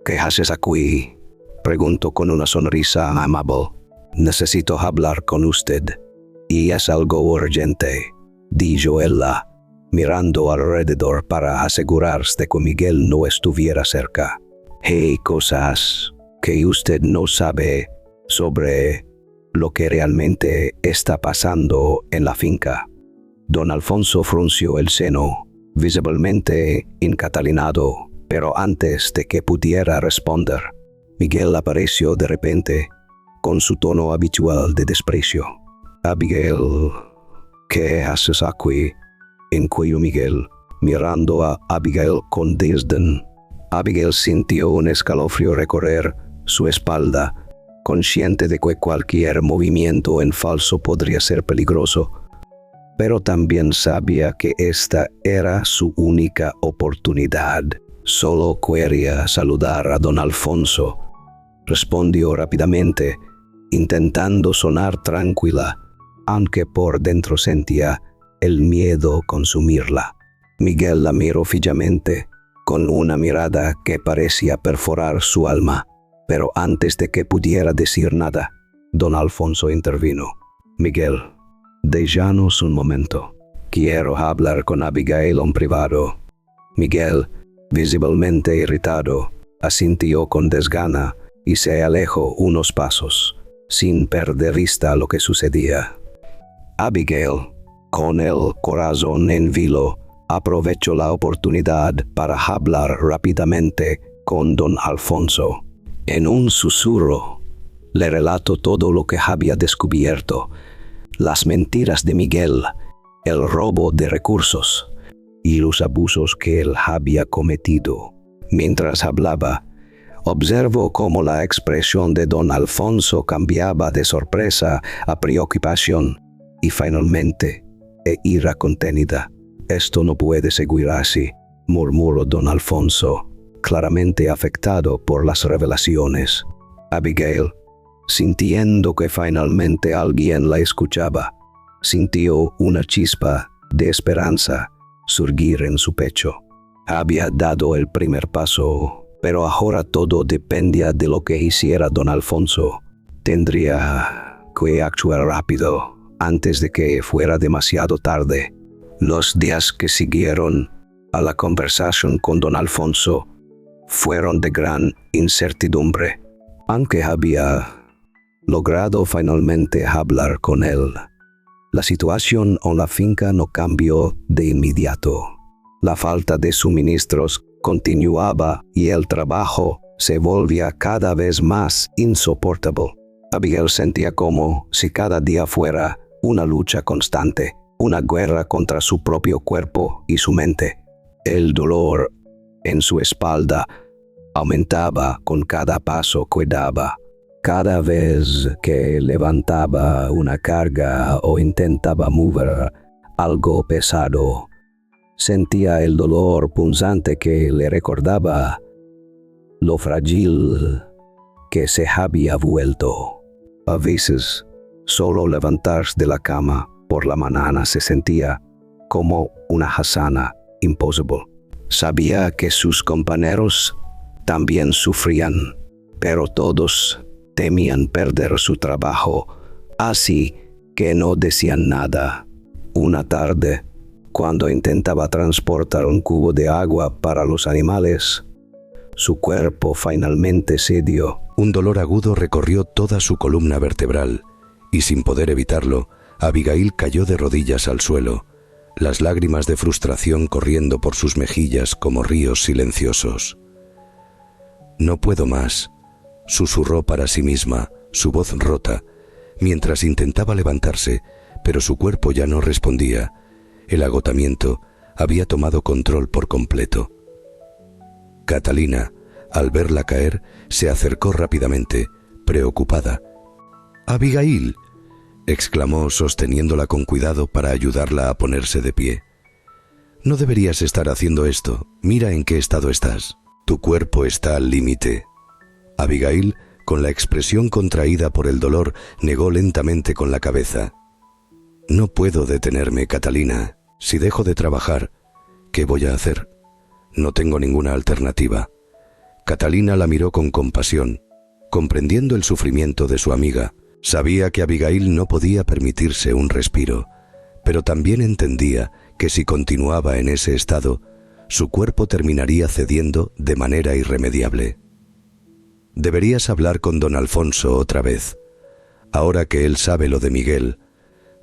¿qué haces aquí?», preguntó con una sonrisa amable. «Necesito hablar con usted, y es algo urgente», dijo ella, mirando alrededor para asegurarse de que Miguel no estuviera cerca. «Hay cosas que usted no sabe sobre lo que realmente está pasando en la finca». Don Alfonso frunció el seno, visiblemente encatalinado, pero antes de que pudiera responder, Miguel apareció de repente, con su tono habitual de desprecio. «Abigail, ¿qué haces aquí?», inquirió Miguel, mirando a Abigail con desdén. Abigail sintió un escalofrío recorrer su espalda, consciente de que cualquier movimiento en falso podría ser peligroso, pero también sabía que esta era su única oportunidad. Solo quería saludar a don Alfonso. Respondió rápidamente, intentando sonar tranquila, aunque por dentro sentía el miedo consumirla. Miguel la miró fijamente, con una mirada que parecía perforar su alma, pero antes de que pudiera decir nada, don Alfonso intervino. «Miguel, déjanos un momento. Quiero hablar con Abigail en privado». Miguel, Visiblemente irritado, asintió con desgana y se alejó unos pasos, sin perder vista lo que sucedía. Abigail, con el corazón en vilo, aprovechó la oportunidad para hablar rápidamente con don Alfonso. En un susurro, le relató todo lo que había descubierto, las mentiras de Miguel, el robo de recursos y los abusos que él había cometido. Mientras hablaba, observó cómo la expresión de don Alfonso cambiaba de sorpresa a preocupación y finalmente de ira contenida. «Esto no puede seguir así», murmuró don Alfonso, claramente afectado por las revelaciones. Abigail, sintiendo que finalmente alguien la escuchaba, sintió una chispa de esperanza surgir en su pecho. Había dado el primer paso, pero ahora todo dependía de lo que hiciera don Alfonso. Tendría que actuar rápido, antes de que fuera demasiado tarde. Los días que siguieron a la conversación con don Alfonso fueron de gran incertidumbre. Aunque había logrado finalmente hablar con él, la situación en la finca no cambió de inmediato. La falta de suministros continuaba y el trabajo se volvía cada vez más insoportable. Abigail sentía como si cada día fuera una lucha constante, una guerra contra su propio cuerpo y su mente. El dolor en su espalda aumentaba con cada paso que daba. Cada vez que levantaba una carga o intentaba mover algo pesado, sentía el dolor punzante que le recordaba lo frágil que se había vuelto. A veces, solo levantarse de la cama por la mañana se sentía como una hazaña imposible. Sabía que sus compañeros también sufrían, pero todos temían perder su trabajo, así que no decían nada. Una tarde, cuando intentaba transportar un cubo de agua para los animales, su cuerpo finalmente cedió. Un dolor agudo recorrió toda su columna vertebral, y sin poder evitarlo, Abigail cayó de rodillas al suelo, las lágrimas de frustración corriendo por sus mejillas como ríos silenciosos. «No puedo más», susurró para sí misma, su voz rota, mientras intentaba levantarse, pero su cuerpo ya no respondía. El agotamiento había tomado control por completo. Catalina, al verla caer, se acercó rápidamente, preocupada. «¡Abigail!», exclamó sosteniéndola con cuidado para ayudarla a ponerse de pie. «No deberías estar haciendo esto. Mira en qué estado estás. Tu cuerpo está al límite». Abigail, con la expresión contraída por el dolor, negó lentamente con la cabeza. «No puedo detenerme, Catalina. Si dejo de trabajar, ¿qué voy a hacer? No tengo ninguna alternativa». Catalina la miró con compasión, comprendiendo el sufrimiento de su amiga. Sabía que Abigail no podía permitirse un respiro, pero también entendía que si continuaba en ese estado, su cuerpo terminaría cediendo de manera irremediable. «Deberías hablar con don Alfonso otra vez. Ahora que él sabe lo de Miguel,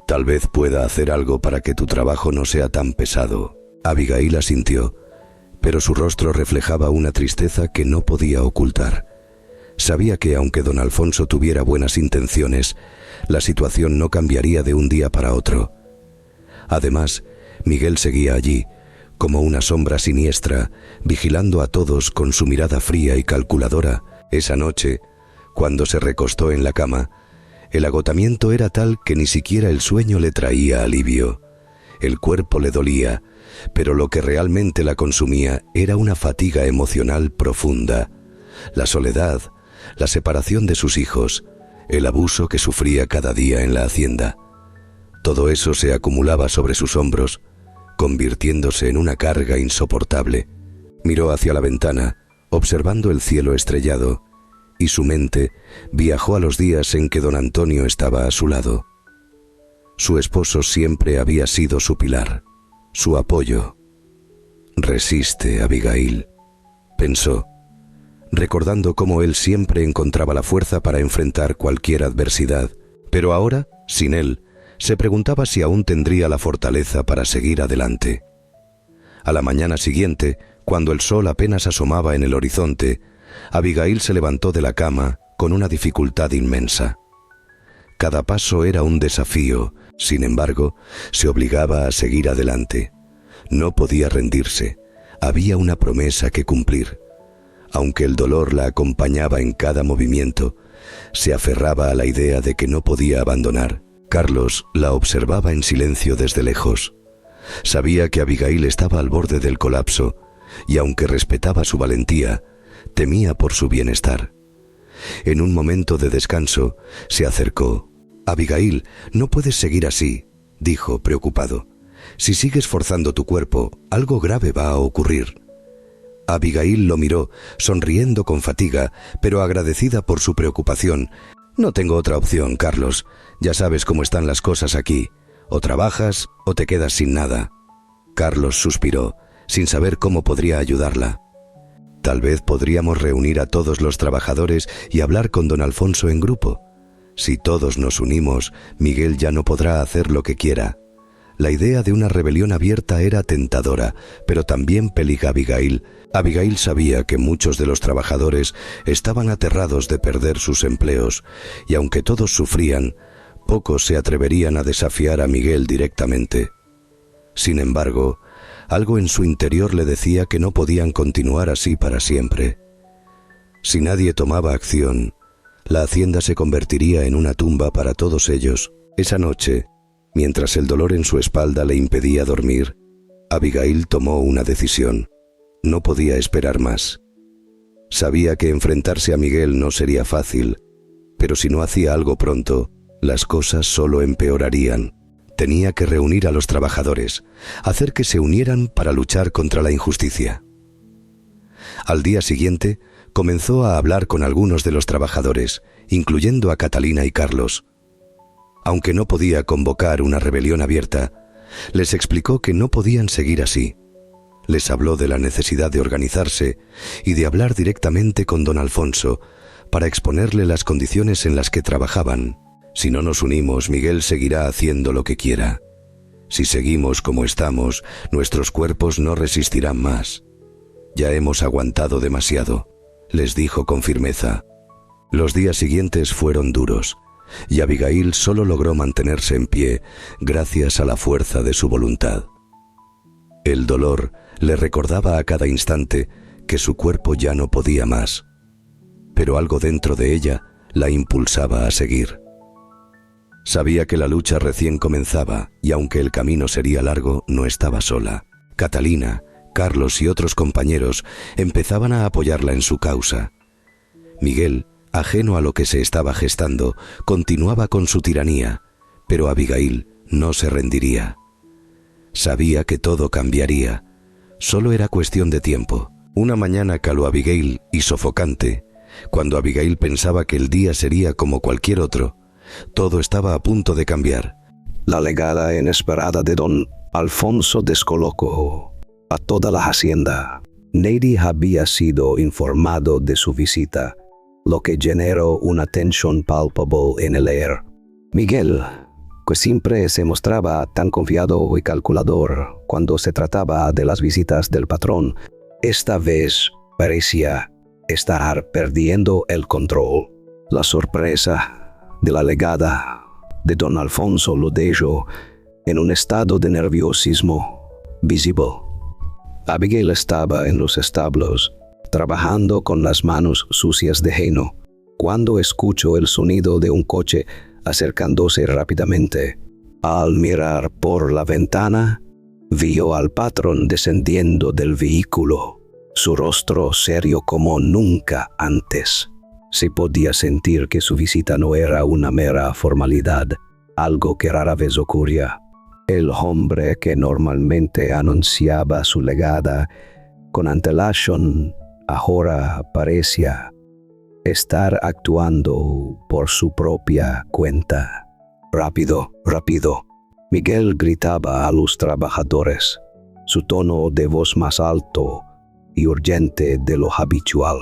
tal vez pueda hacer algo para que tu trabajo no sea tan pesado». Abigail asintió, pero su rostro reflejaba una tristeza que no podía ocultar. Sabía que aunque don Alfonso tuviera buenas intenciones, la situación no cambiaría de un día para otro. Además, Miguel seguía allí, como una sombra siniestra, vigilando a todos con su mirada fría y calculadora. Esa noche, cuando se recostó en la cama, el agotamiento era tal que ni siquiera el sueño le traía alivio. El cuerpo le dolía, pero lo que realmente la consumía era una fatiga emocional profunda. La soledad, la separación de sus hijos, el abuso que sufría cada día en la hacienda. Todo eso se acumulaba sobre sus hombros, convirtiéndose en una carga insoportable. Miró hacia la ventana, observando el cielo estrellado, y su mente viajó a los días en que don Antonio estaba a su lado. Su esposo siempre había sido su pilar, su apoyo. «Resiste, Abigail», pensó, recordando cómo él siempre encontraba la fuerza para enfrentar cualquier adversidad. Pero ahora, sin él, se preguntaba si aún tendría la fortaleza para seguir adelante. A la mañana siguiente, cuando el sol apenas asomaba en el horizonte, Abigail se levantó de la cama con una dificultad inmensa. Cada paso era un desafío, sin embargo, se obligaba a seguir adelante. No podía rendirse, había una promesa que cumplir. Aunque el dolor la acompañaba en cada movimiento, se aferraba a la idea de que no podía abandonar. Carlos la observaba en silencio desde lejos. Sabía que Abigail estaba al borde del colapso, y aunque respetaba su valentía, temía por su bienestar. En un momento de descanso, se acercó. «Abigail, no puedes seguir así», dijo, preocupado. «Si sigues forzando tu cuerpo, algo grave va a ocurrir». Abigail lo miró, sonriendo con fatiga, pero agradecida por su preocupación. «No tengo otra opción, Carlos. Ya sabes cómo están las cosas aquí. O trabajas o te quedas sin nada». Carlos suspiró, sin saber cómo podría ayudarla. «Tal vez podríamos reunir a todos los trabajadores y hablar con don Alfonso en grupo. Si todos nos unimos, Miguel ya no podrá hacer lo que quiera». La idea de una rebelión abierta era tentadora, pero también peligra a Abigail. Abigail sabía que muchos de los trabajadores estaban aterrados de perder sus empleos, y aunque todos sufrían, pocos se atreverían a desafiar a Miguel directamente. Sin embargo, algo en su interior le decía que no podían continuar así para siempre. Si nadie tomaba acción, la hacienda se convertiría en una tumba para todos ellos. Esa noche, mientras el dolor en su espalda le impedía dormir, Abigail tomó una decisión. No podía esperar más. Sabía que enfrentarse a Miguel no sería fácil, pero si no hacía algo pronto, las cosas solo empeorarían. Tenía que reunir a los trabajadores, hacer que se unieran para luchar contra la injusticia. Al día siguiente, comenzó a hablar con algunos de los trabajadores, incluyendo a Catalina y Carlos. Aunque no podía convocar una rebelión abierta, les explicó que no podían seguir así. Les habló de la necesidad de organizarse y de hablar directamente con don Alfonso para exponerle las condiciones en las que trabajaban. «Si no nos unimos, Miguel seguirá haciendo lo que quiera. Si seguimos como estamos, nuestros cuerpos no resistirán más. Ya hemos aguantado demasiado», les dijo con firmeza. Los días siguientes fueron duros, y Abigail solo logró mantenerse en pie gracias a la fuerza de su voluntad. El dolor le recordaba a cada instante que su cuerpo ya no podía más, pero algo dentro de ella la impulsaba a seguir. Sabía que la lucha recién comenzaba y aunque el camino sería largo, no estaba sola. Catalina, Carlos y otros compañeros empezaban a apoyarla en su causa. Miguel, ajeno a lo que se estaba gestando, continuaba con su tiranía, pero Abigail no se rendiría. Sabía que todo cambiaría. Solo era cuestión de tiempo. Una mañana caló Abigail y sofocante, cuando Abigail pensaba que el día sería como cualquier otro, todo estaba a punto de cambiar. La llegada inesperada de don Alfonso descolocó a toda la hacienda. Nadie había sido informado de su visita, lo que generó una tensión palpable en el aire. Miguel, que siempre se mostraba tan confiado y calculador cuando se trataba de las visitas del patrón, esta vez parecía estar perdiendo el control. La sorpresa de la llegada de don Alfonso lo dejó en un estado de nerviosismo visible. Abigail estaba en los establos, trabajando con las manos sucias de heno, cuando escuchó el sonido de un coche acercándose rápidamente. Al mirar por la ventana, vio al patrón descendiendo del vehículo, su rostro serio como nunca antes. Se podía sentir que su visita no era una mera formalidad, algo que rara vez ocurría. El hombre que normalmente anunciaba su llegada con antelación ahora parecía estar actuando por su propia cuenta. «Rápido, rápido», Miguel gritaba a los trabajadores, su tono de voz más alto y urgente de lo habitual.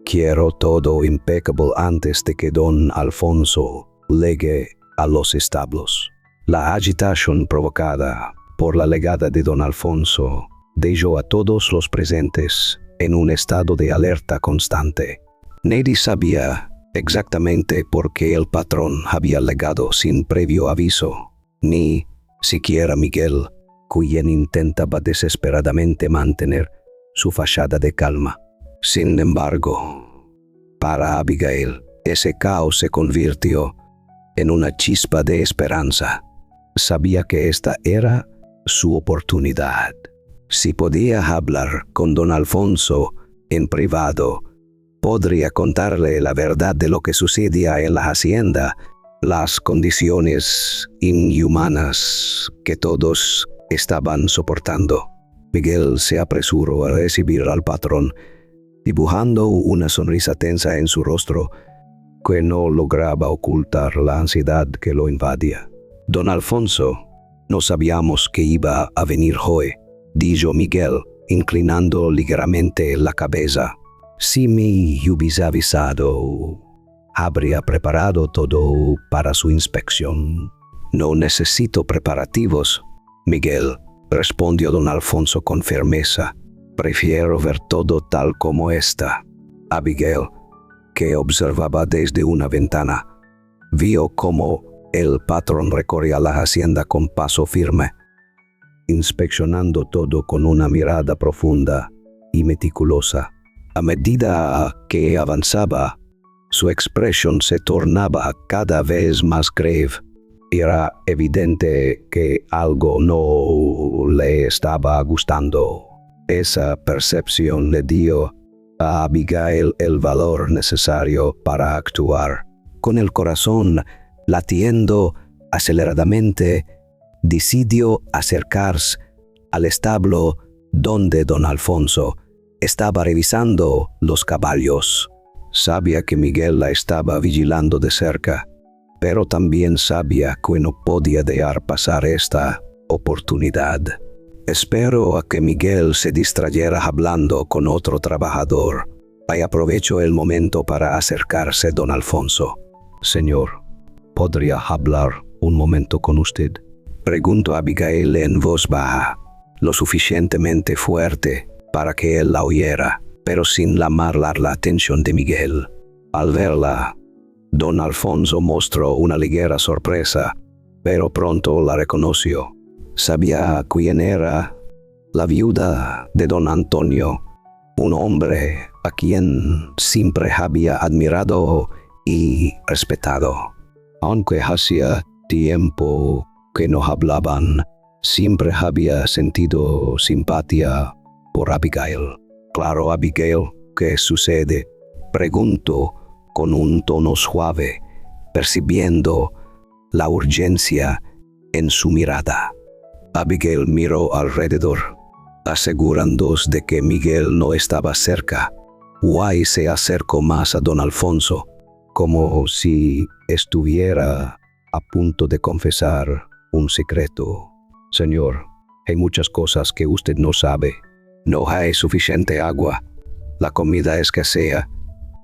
Quiero todo impecable antes de que don Alfonso llegue a los establos. La agitación provocada por la llegada de don Alfonso dejó a todos los presentes en un estado de alerta constante. Nadie sabía exactamente por qué el patrón había llegado sin previo aviso, ni siquiera Miguel, quien intentaba desesperadamente mantener su fachada de calma. Sin embargo, para Abigail, ese caos se convirtió en una chispa de esperanza. Sabía que esta era su oportunidad. Si podía hablar con don Alfonso en privado, podría contarle la verdad de lo que sucedía en la hacienda, las condiciones inhumanas que todos estaban soportando. Miguel se apresuró a recibir al patrón, dibujando una sonrisa tensa en su rostro que no lograba ocultar la ansiedad que lo invadía. Don Alfonso, no sabíamos que iba a venir hoy, dijo Miguel, inclinando ligeramente la cabeza. Si me hubiese avisado, habría preparado todo para su inspección. No necesito preparativos, Miguel, respondió don Alfonso con firmeza. Prefiero ver todo tal como está. Abigail, que observaba desde una ventana, vio cómo el patrón recorría la hacienda con paso firme, inspeccionando todo con una mirada profunda y meticulosa. A medida que avanzaba, su expresión se tornaba cada vez más grave. Era evidente que algo no le estaba gustando. Esa percepción le dio a Abigail el valor necesario para actuar. Con el corazón latiendo aceleradamente, decidió acercarse al establo donde don Alfonso estaba revisando los caballos. Sabía que Miguel la estaba vigilando de cerca, pero también sabía que no podía dejar pasar esta oportunidad. Esperó a que Miguel se distrayera hablando con otro trabajador y aprovechó el momento para acercarse a don Alfonso. Señor, ¿podría hablar un momento con usted?, preguntó Abigail en voz baja, lo suficientemente fuerte para que él la oyera, pero sin llamar la atención de Miguel. Al verla, don Alfonso mostró una ligera sorpresa, pero pronto la reconoció. Sabía quién era: la viuda de don Antonio, un hombre a quien siempre había admirado y respetado. Aunque hacía tiempo que no hablaban, siempre había sentido simpatía por Abigail. Claro, Abigail, ¿qué sucede?, preguntó con un tono suave, percibiendo la urgencia en su mirada. Abigail miró alrededor, asegurándose de que Miguel no estaba cerca. Guay se acercó más a don Alfonso, como si estuviera a punto de confesar un secreto. Señor, hay muchas cosas que usted no sabe. No hay suficiente agua, la comida escasea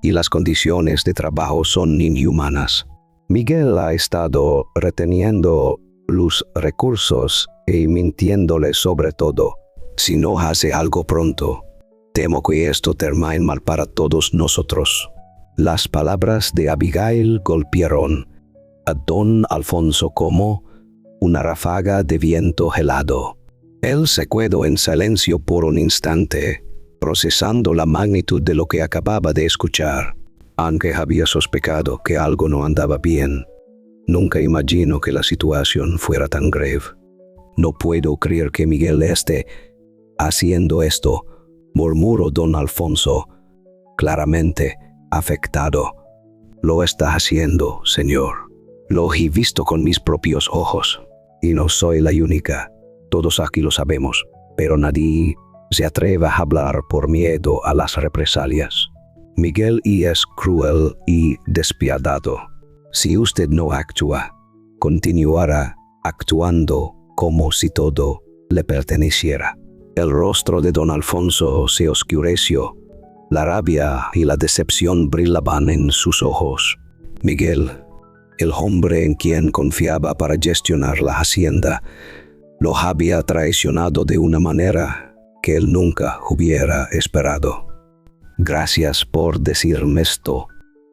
y las condiciones de trabajo son inhumanas. Miguel ha estado reteniendo los recursos y mintiéndole sobre todo. Si no hace algo pronto, temo que esto termine mal para todos nosotros. Las palabras de Abigail golpearon a don Alfonso como una ráfaga de viento helado. Él se quedó en silencio por un instante, procesando la magnitud de lo que acababa de escuchar. Aunque había sospechado que algo no andaba bien, nunca imaginó que la situación fuera tan grave. No puedo creer que Miguel esté haciendo esto, murmuró don Alfonso, claramente afectado. Lo está haciendo, señor. Lo he visto con mis propios ojos. Y no soy la única. Todos aquí lo sabemos, pero nadie se atreve a hablar por miedo a las represalias. Miguel es cruel y despiadado. Si usted no actúa, continuará actuando como si todo le perteneciera. El rostro de don Alfonso se oscureció. La rabia y la decepción brillaban en sus ojos. Miguel, el hombre en quien confiaba para gestionar la hacienda, lo había traicionado de una manera que él nunca hubiera esperado. «Gracias por decirme esto,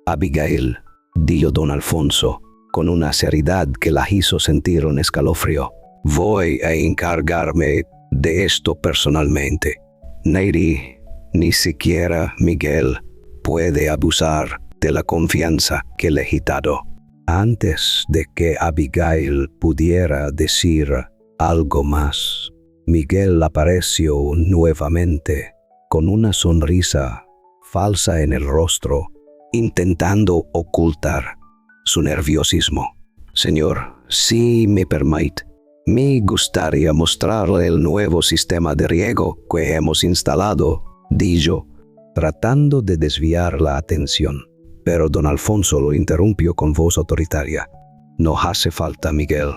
Abigail», dijo don Alfonso, con una seriedad que la hizo sentir un escalofrío. «Voy a encargarme de esto personalmente. Ni siquiera Miguel puede abusar de la confianza que le he dado». Antes de que Abigail pudiera decir algo más, Miguel apareció nuevamente con una sonrisa falsa en el rostro, intentando ocultar su nerviosismo. «Señor, si me permite, me gustaría mostrarle el nuevo sistema de riego que hemos instalado», dijo, tratando de desviar la atención. Pero don Alfonso lo interrumpió con voz autoritaria. «No hace falta, Miguel.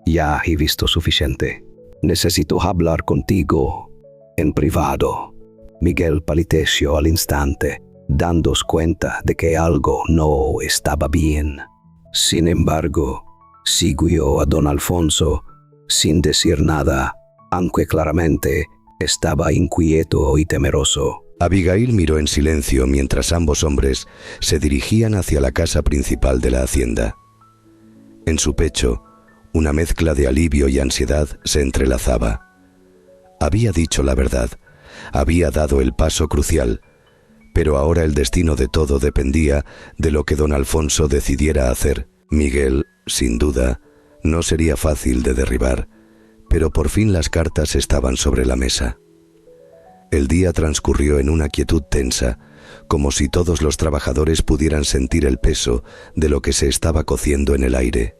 Ya he visto suficiente. Necesito hablar contigo en privado». Miguel palideció al instante, dándose cuenta de que algo no estaba bien. Sin embargo, siguió a don Alfonso sin decir nada, aunque claramente estaba inquieto y temeroso. Abigail miró en silencio mientras ambos hombres se dirigían hacia la casa principal de la hacienda. En su pecho, una mezcla de alivio y ansiedad se entrelazaba. Había dicho la verdad, había dado el paso crucial, pero ahora el destino de todo dependía de lo que don Alfonso decidiera hacer. Miguel, sin duda, no sería fácil de derribar, pero por fin las cartas estaban sobre la mesa. El día transcurrió en una quietud tensa, como si todos los trabajadores pudieran sentir el peso de lo que se estaba cociendo en el aire.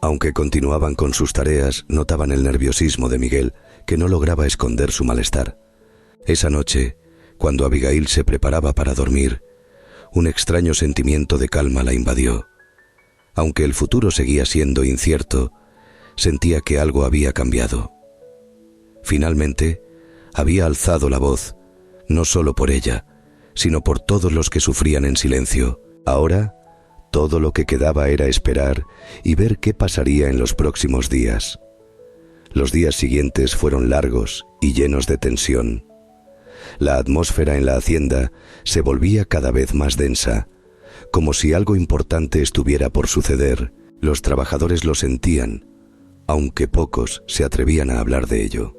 Aunque continuaban con sus tareas, notaban el nerviosismo de Miguel, que no lograba esconder su malestar. Esa noche, cuando Abigail se preparaba para dormir, un extraño sentimiento de calma la invadió. Aunque el futuro seguía siendo incierto, sentía que algo había cambiado. Finalmente, había alzado la voz, no solo por ella, sino por todos los que sufrían en silencio. Ahora, todo lo que quedaba era esperar y ver qué pasaría en los próximos días. Los días siguientes fueron largos y llenos de tensión. La atmósfera en la hacienda se volvía cada vez más densa, como si algo importante estuviera por suceder. Los trabajadores lo sentían, aunque pocos se atrevían a hablar de ello.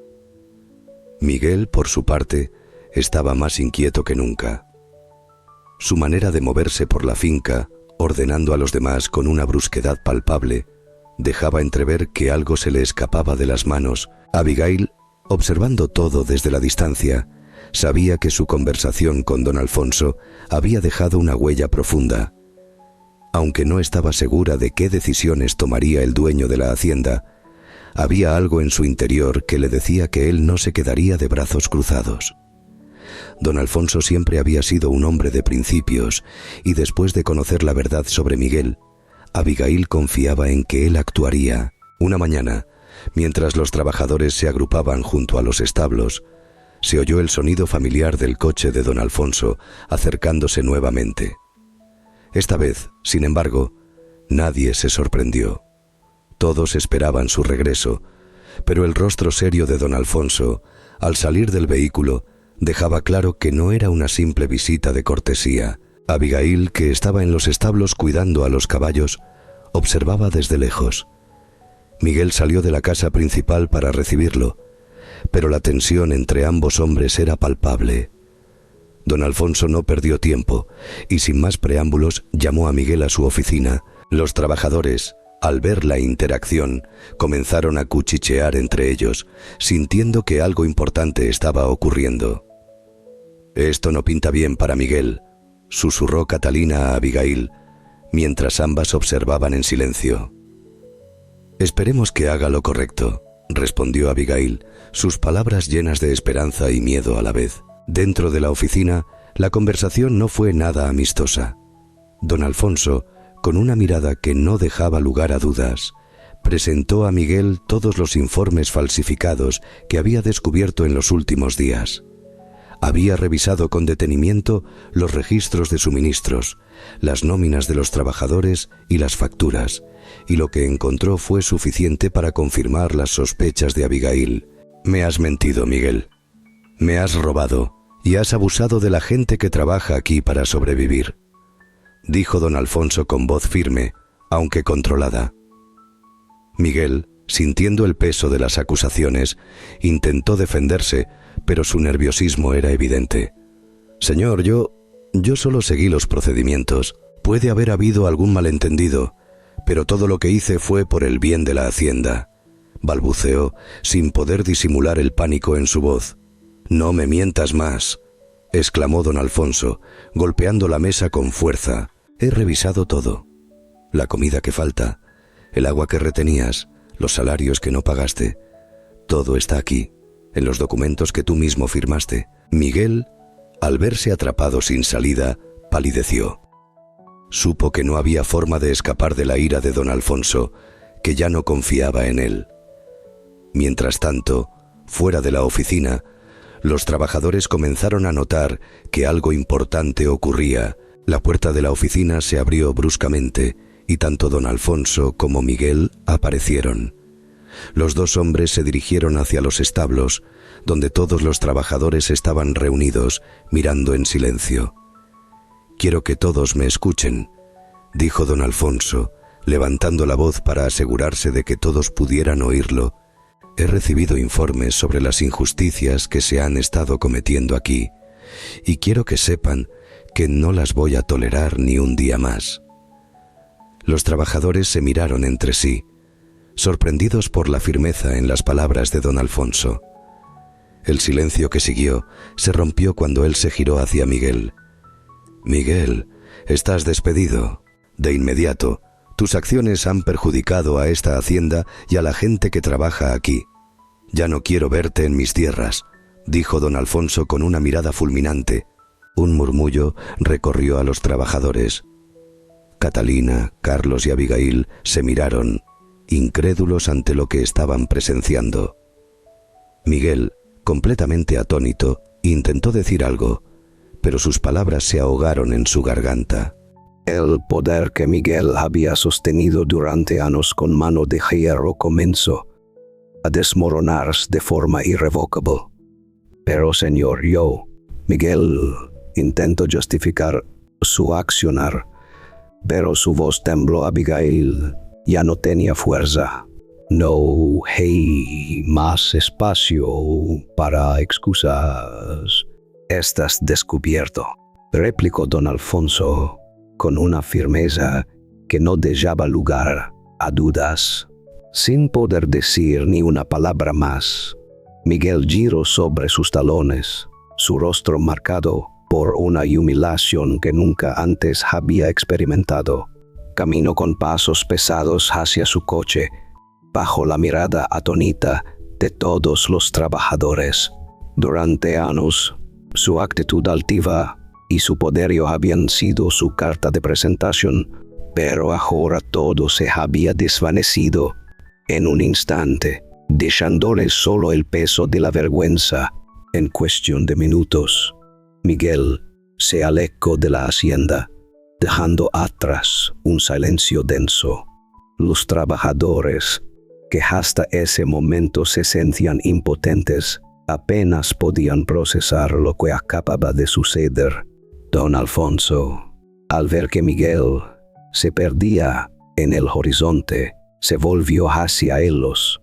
Miguel, por su parte, estaba más inquieto que nunca. Su manera de moverse por la finca, ordenando a los demás con una brusquedad palpable, dejaba entrever que algo se le escapaba de las manos. Abigail, observando todo desde la distancia, sabía que su conversación con don Alfonso había dejado una huella profunda. Aunque no estaba segura de qué decisiones tomaría el dueño de la hacienda, había algo en su interior que le decía que él no se quedaría de brazos cruzados. Don Alfonso siempre había sido un hombre de principios, y después de conocer la verdad sobre Miguel, Abigail confiaba en que él actuaría. Una mañana, mientras los trabajadores se agrupaban junto a los establos, se oyó el sonido familiar del coche de don Alfonso acercándose nuevamente. Esta vez, sin embargo, nadie se sorprendió. Todos esperaban su regreso, pero el rostro serio de don Alfonso, al salir del vehículo, dejaba claro que no era una simple visita de cortesía. Abigail, que estaba en los establos cuidando a los caballos, observaba desde lejos. Miguel salió de la casa principal para recibirlo, pero la tensión entre ambos hombres era palpable. Don Alfonso no perdió tiempo y sin más preámbulos llamó a Miguel a su oficina. Los trabajadores, al ver la interacción, comenzaron a cuchichear entre ellos, sintiendo que algo importante estaba ocurriendo. «Esto no pinta bien para Miguel», susurró Catalina a Abigail, mientras ambas observaban en silencio. «Esperemos que haga lo correcto», respondió Abigail, sus palabras llenas de esperanza y miedo a la vez. Dentro de la oficina, la conversación no fue nada amistosa. Don Alfonso, con una mirada que no dejaba lugar a dudas, Presentó a Miguel todos los informes falsificados que había descubierto en los últimos días. Había revisado con detenimiento los registros de suministros, las nóminas de los trabajadores y las facturas, y lo que encontró fue suficiente para confirmar las sospechas de Abigail. «Me has mentido, Miguel. Me has robado y has abusado de la gente que trabaja aquí para sobrevivir», dijo don Alfonso con voz firme, aunque controlada. Miguel, sintiendo el peso de las acusaciones, intentó defenderse, pero su nerviosismo era evidente. «Señor, yo solo seguí los procedimientos. Puede haber habido algún malentendido, pero todo lo que hice fue por el bien de la hacienda», balbuceó, sin poder disimular el pánico en su voz. «No me mientas más», exclamó don Alfonso, golpeando la mesa con fuerza. «He revisado todo. La comida que falta, el agua que retenías, los salarios que no pagaste. Todo está aquí, en los documentos que tú mismo firmaste». Miguel, al verse atrapado sin salida, palideció. Supo que no había forma de escapar de la ira de don Alfonso, que ya no confiaba en él. Mientras tanto, fuera de la oficina, los trabajadores comenzaron a notar que algo importante ocurría. La puerta de la oficina se abrió bruscamente y tanto don Alfonso como Miguel aparecieron. Los dos hombres se dirigieron hacia los establos, donde todos los trabajadores estaban reunidos, mirando en silencio. «Quiero que todos me escuchen», dijo don Alfonso, levantando la voz para asegurarse de que todos pudieran oírlo. «He recibido informes sobre las injusticias que se han estado cometiendo aquí, y quiero que sepan que no las voy a tolerar ni un día más». Los trabajadores se miraron entre sí, sorprendidos por la firmeza en las palabras de don Alfonso. El silencio que siguió se rompió cuando él se giró hacia Miguel. «Miguel, estás despedido. De inmediato. Tus acciones han perjudicado a esta hacienda y a la gente que trabaja aquí. Ya no quiero verte en mis tierras», dijo don Alfonso con una mirada fulminante. Un murmullo recorrió a los trabajadores. Catalina, Carlos y Abigail se miraron, incrédulos ante lo que estaban presenciando. Miguel, completamente atónito, intentó decir algo, pero sus palabras se ahogaron en su garganta. El poder que Miguel había sostenido durante años con mano de hierro comenzó a desmoronarse de forma irrevocable. «Pero señor, Miguel intentó justificar su accionar, pero su voz tembló. Abigail ya no tenía fuerza. «No hay más espacio para excusas. Estás descubierto», replicó don Alfonso con una firmeza que no dejaba lugar a dudas. Sin poder decir ni una palabra más, Miguel giró sobre sus talones, su rostro marcado por una humillación que nunca antes había experimentado. Caminó con pasos pesados hacia su coche, bajo la mirada atónita de todos los trabajadores. Durante años, su actitud altiva y su poderío habían sido su carta de presentación, pero ahora todo se había desvanecido en un instante, dejándole solo el peso de la vergüenza. En cuestión de minutos, Miguel se alejó de la hacienda, dejando atrás un silencio denso. Los trabajadores, que hasta ese momento se sentían impotentes, apenas podían procesar lo que acababa de suceder. Don Alfonso, al ver que Miguel se perdía en el horizonte, se volvió hacia ellos.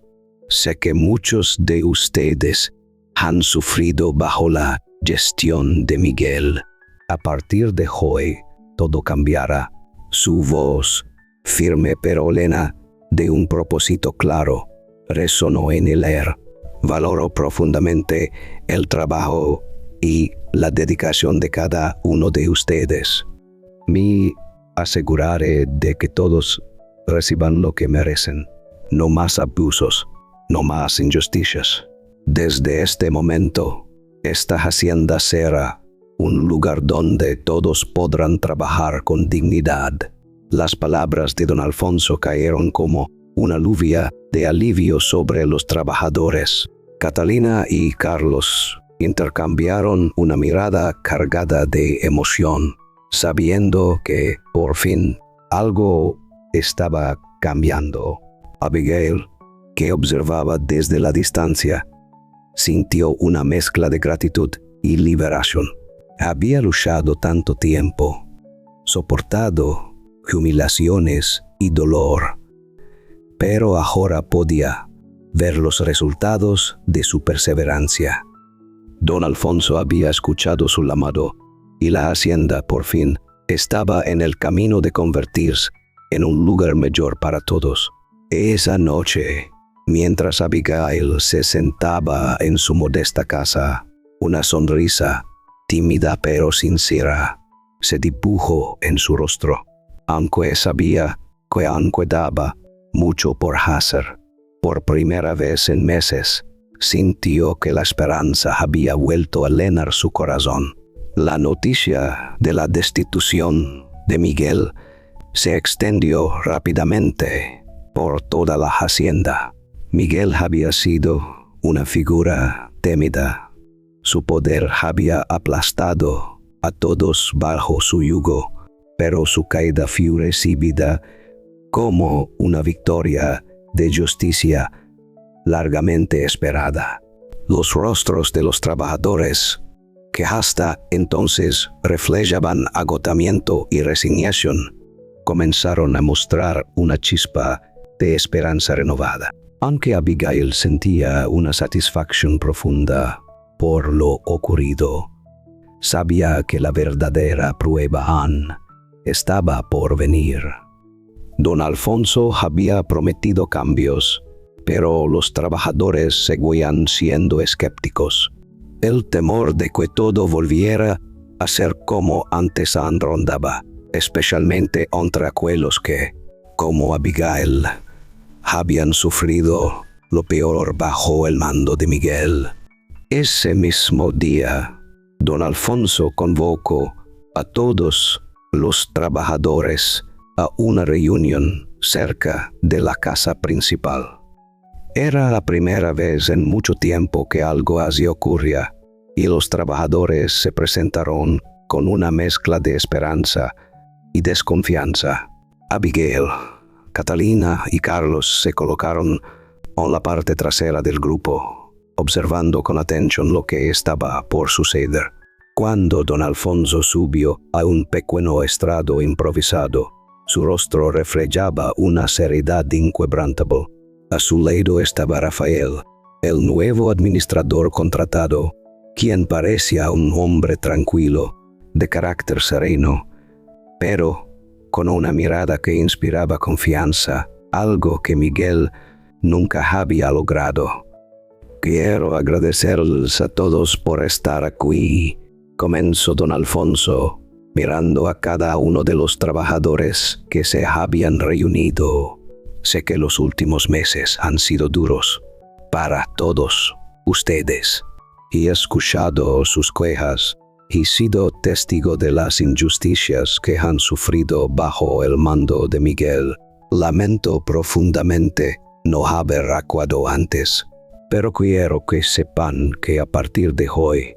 «Sé que muchos de ustedes han sufrido bajo la gestión de Miguel. A partir de hoy, todo cambiará». Su voz, firme pero llena de un propósito claro, resonó en el aire. Valoro profundamente el trabajo y la dedicación de cada uno de ustedes. Me aseguraré de que todos reciban lo que merecen. No más abusos, no más injusticias. Desde este momento, esta hacienda será un lugar donde todos podrán trabajar con dignidad. Las palabras de don Alfonso cayeron como una lluvia de alivio sobre los trabajadores. Catalina y Carlos intercambiaron una mirada cargada de emoción, sabiendo que, por fin, algo estaba cambiando. Abigail, que observaba desde la distancia, sintió una mezcla de gratitud y liberación. Había luchado tanto tiempo, soportado humillaciones y dolor, pero ahora podía ver los resultados de su perseverancia. Don Alfonso había escuchado su llamado y la hacienda, por fin, estaba en el camino de convertirse en un lugar mejor para todos. Esa noche, mientras Abigail se sentaba en su modesta casa, una sonrisa, tímida pero sincera, se dibujó en su rostro, aunque sabía que aún quedaba mucho por hacer. Por primera vez en meses, sintió que la esperanza había vuelto a llenar su corazón. La noticia de la destitución de Miguel se extendió rápidamente por toda la hacienda. Miguel había sido una figura temida. Su poder había aplastado a todos bajo su yugo, pero su caída fue recibida como una victoria de justicia largamente esperada. Los rostros de los trabajadores, que hasta entonces reflejaban agotamiento y resignación, comenzaron a mostrar una chispa de esperanza renovada. Aunque Abigail sentía una satisfacción profunda por lo ocurrido, sabía que la verdadera prueba aún estaba por venir. Don Alfonso había prometido cambios, pero los trabajadores seguían siendo escépticos. El temor de que todo volviera a ser como antes rondaba, especialmente entre aquellos que, como Abigail, habían sufrido lo peor bajo el mando de Miguel. Ese mismo día, don Alfonso convocó a todos los trabajadores a una reunión cerca de la casa principal. Era la primera vez en mucho tiempo que algo así ocurría, y los trabajadores se presentaron con una mezcla de esperanza y desconfianza. Abigail, Catalina y Carlos se colocaron en la parte trasera del grupo, observando con atención lo que estaba por suceder. Cuando don Alfonso subió a un pequeño estrado improvisado, su rostro reflejaba una seriedad inquebrantable. A su lado estaba Rafael, el nuevo administrador contratado, quien parecía un hombre tranquilo, de carácter sereno, pero con una mirada que inspiraba confianza, algo que Miguel nunca había logrado. «Quiero agradecerles a todos por estar aquí», comenzó don Alfonso, mirando a cada uno de los trabajadores que se habían reunido. «Sé que los últimos meses han sido duros para todos ustedes, y he escuchado sus quejas y sido testigo de las injusticias que han sufrido bajo el mando de Miguel. Lamento profundamente no haber actuado antes, pero quiero que sepan que a partir de hoy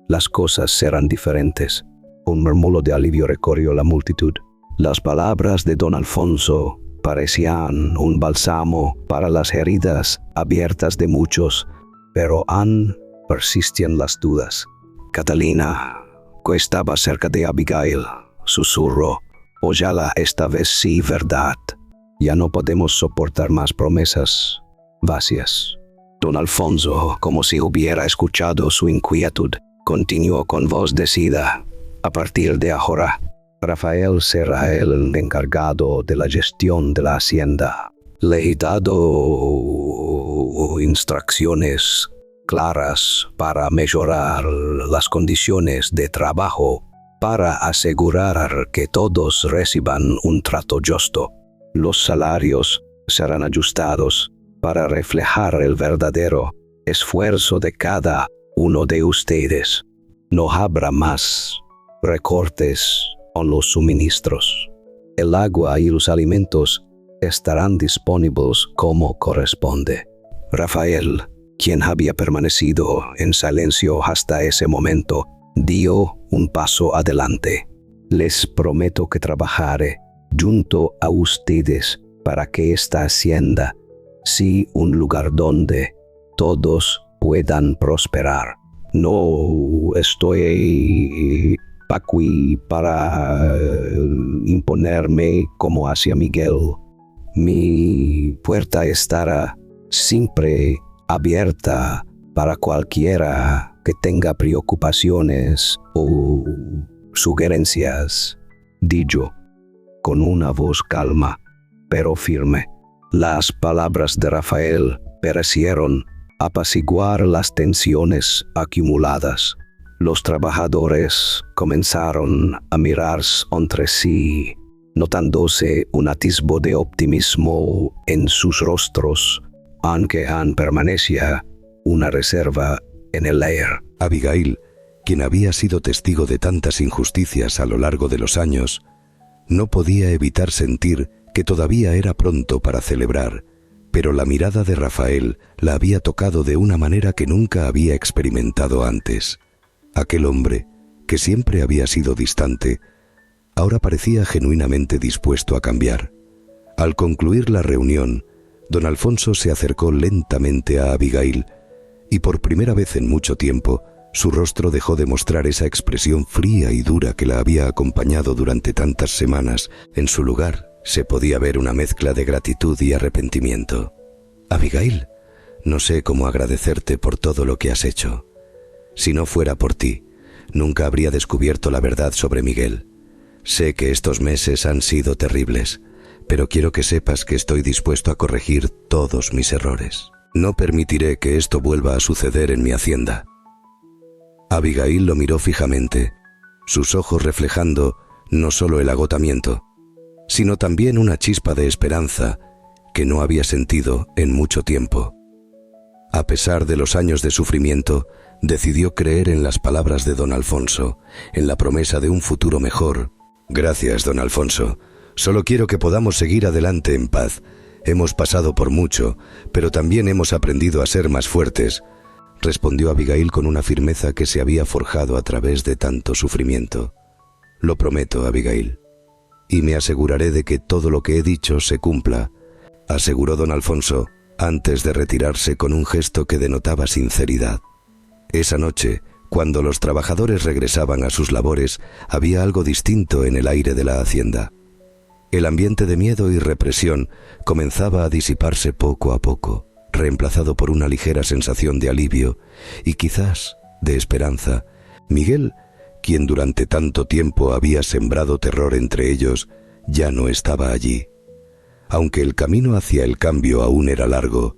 las cosas serán diferentes». Un murmullo de alivio recorrió la multitud. Las palabras de don Alfonso parecían un bálsamo para las heridas abiertas de muchos, pero aún persistían las dudas. Catalina, que estaba cerca de Abigail, susurró: «Ojalá esta vez sí verdad. Ya no podemos soportar más promesas vacías». Don Alfonso, como si hubiera escuchado su inquietud, continuó con voz decidida: «A partir de ahora, Rafael será el encargado de la gestión de la hacienda. Le he dado instrucciones claras para mejorar las condiciones de trabajo, para asegurar que todos reciban un trato justo. Los salarios serán ajustados para reflejar el verdadero esfuerzo de cada uno de ustedes. No habrá más recortes en los suministros. El agua y los alimentos estarán disponibles como corresponde. Rafael, quien había permanecido en silencio hasta ese momento, dio un paso adelante. Les prometo que trabajaré junto a ustedes para que esta hacienda sea un lugar donde todos puedan prosperar. No estoy aquí para imponerme como hacia Miguel. Mi puerta estará siempre abierta para cualquiera que tenga preocupaciones o sugerencias, dijo con una voz calma pero firme. Las palabras de Rafael parecieron apaciguar las tensiones acumuladas. Los trabajadores comenzaron a mirarse entre sí, notándose un atisbo de optimismo en sus rostros, aunque aún permanecía una reserva en el aire. Abigail, quien había sido testigo de tantas injusticias a lo largo de los años, no podía evitar sentir que todavía era pronto para celebrar, pero la mirada de Rafael la había tocado de una manera que nunca había experimentado antes. Aquel hombre, que siempre había sido distante, ahora parecía genuinamente dispuesto a cambiar. Al concluir la reunión, don Alfonso se acercó lentamente a Abigail y por primera vez en mucho tiempo su rostro dejó de mostrar esa expresión fría y dura que la había acompañado durante tantas semanas. En su lugar se podía ver una mezcla de gratitud y arrepentimiento. Abigail, no sé cómo agradecerte por todo lo que has hecho. Si no fuera por ti, nunca habría descubierto la verdad sobre Miguel. Sé que estos meses han sido terribles, pero quiero que sepas que estoy dispuesto a corregir todos mis errores. No permitiré que esto vuelva a suceder en mi hacienda. Abigail lo miró fijamente, sus ojos reflejando no solo el agotamiento, sino también una chispa de esperanza que no había sentido en mucho tiempo. A pesar de los años de sufrimiento, decidió creer en las palabras de don Alfonso, en la promesa de un futuro mejor. Gracias, don Alfonso. Solo quiero que podamos seguir adelante en paz. Hemos pasado por mucho, pero también hemos aprendido a ser más fuertes, respondió Abigail con una firmeza que se había forjado a través de tanto sufrimiento. Lo prometo, Abigail, y me aseguraré de que todo lo que he dicho se cumpla, aseguró don Alfonso, antes de retirarse con un gesto que denotaba sinceridad. Esa noche, cuando los trabajadores regresaban a sus labores, había algo distinto en el aire de la hacienda. El ambiente de miedo y represión comenzaba a disiparse poco a poco, reemplazado por una ligera sensación de alivio y quizás de esperanza. Miguel, quien durante tanto tiempo había sembrado terror entre ellos, ya no estaba allí. Aunque el camino hacia el cambio aún era largo,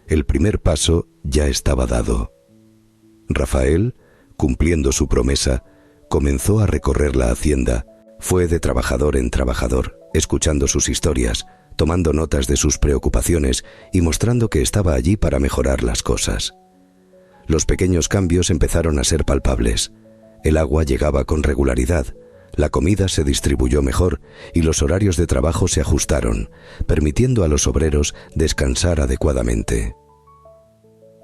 el primer paso ya estaba dado. Rafael, cumpliendo su promesa, comenzó a recorrer la hacienda. Fue de trabajador en trabajador, escuchando sus historias, tomando notas de sus preocupaciones y mostrando que estaba allí para mejorar las cosas. Los pequeños cambios empezaron a ser palpables. El agua llegaba con regularidad, la comida se distribuyó mejor y los horarios de trabajo se ajustaron, permitiendo a los obreros descansar adecuadamente.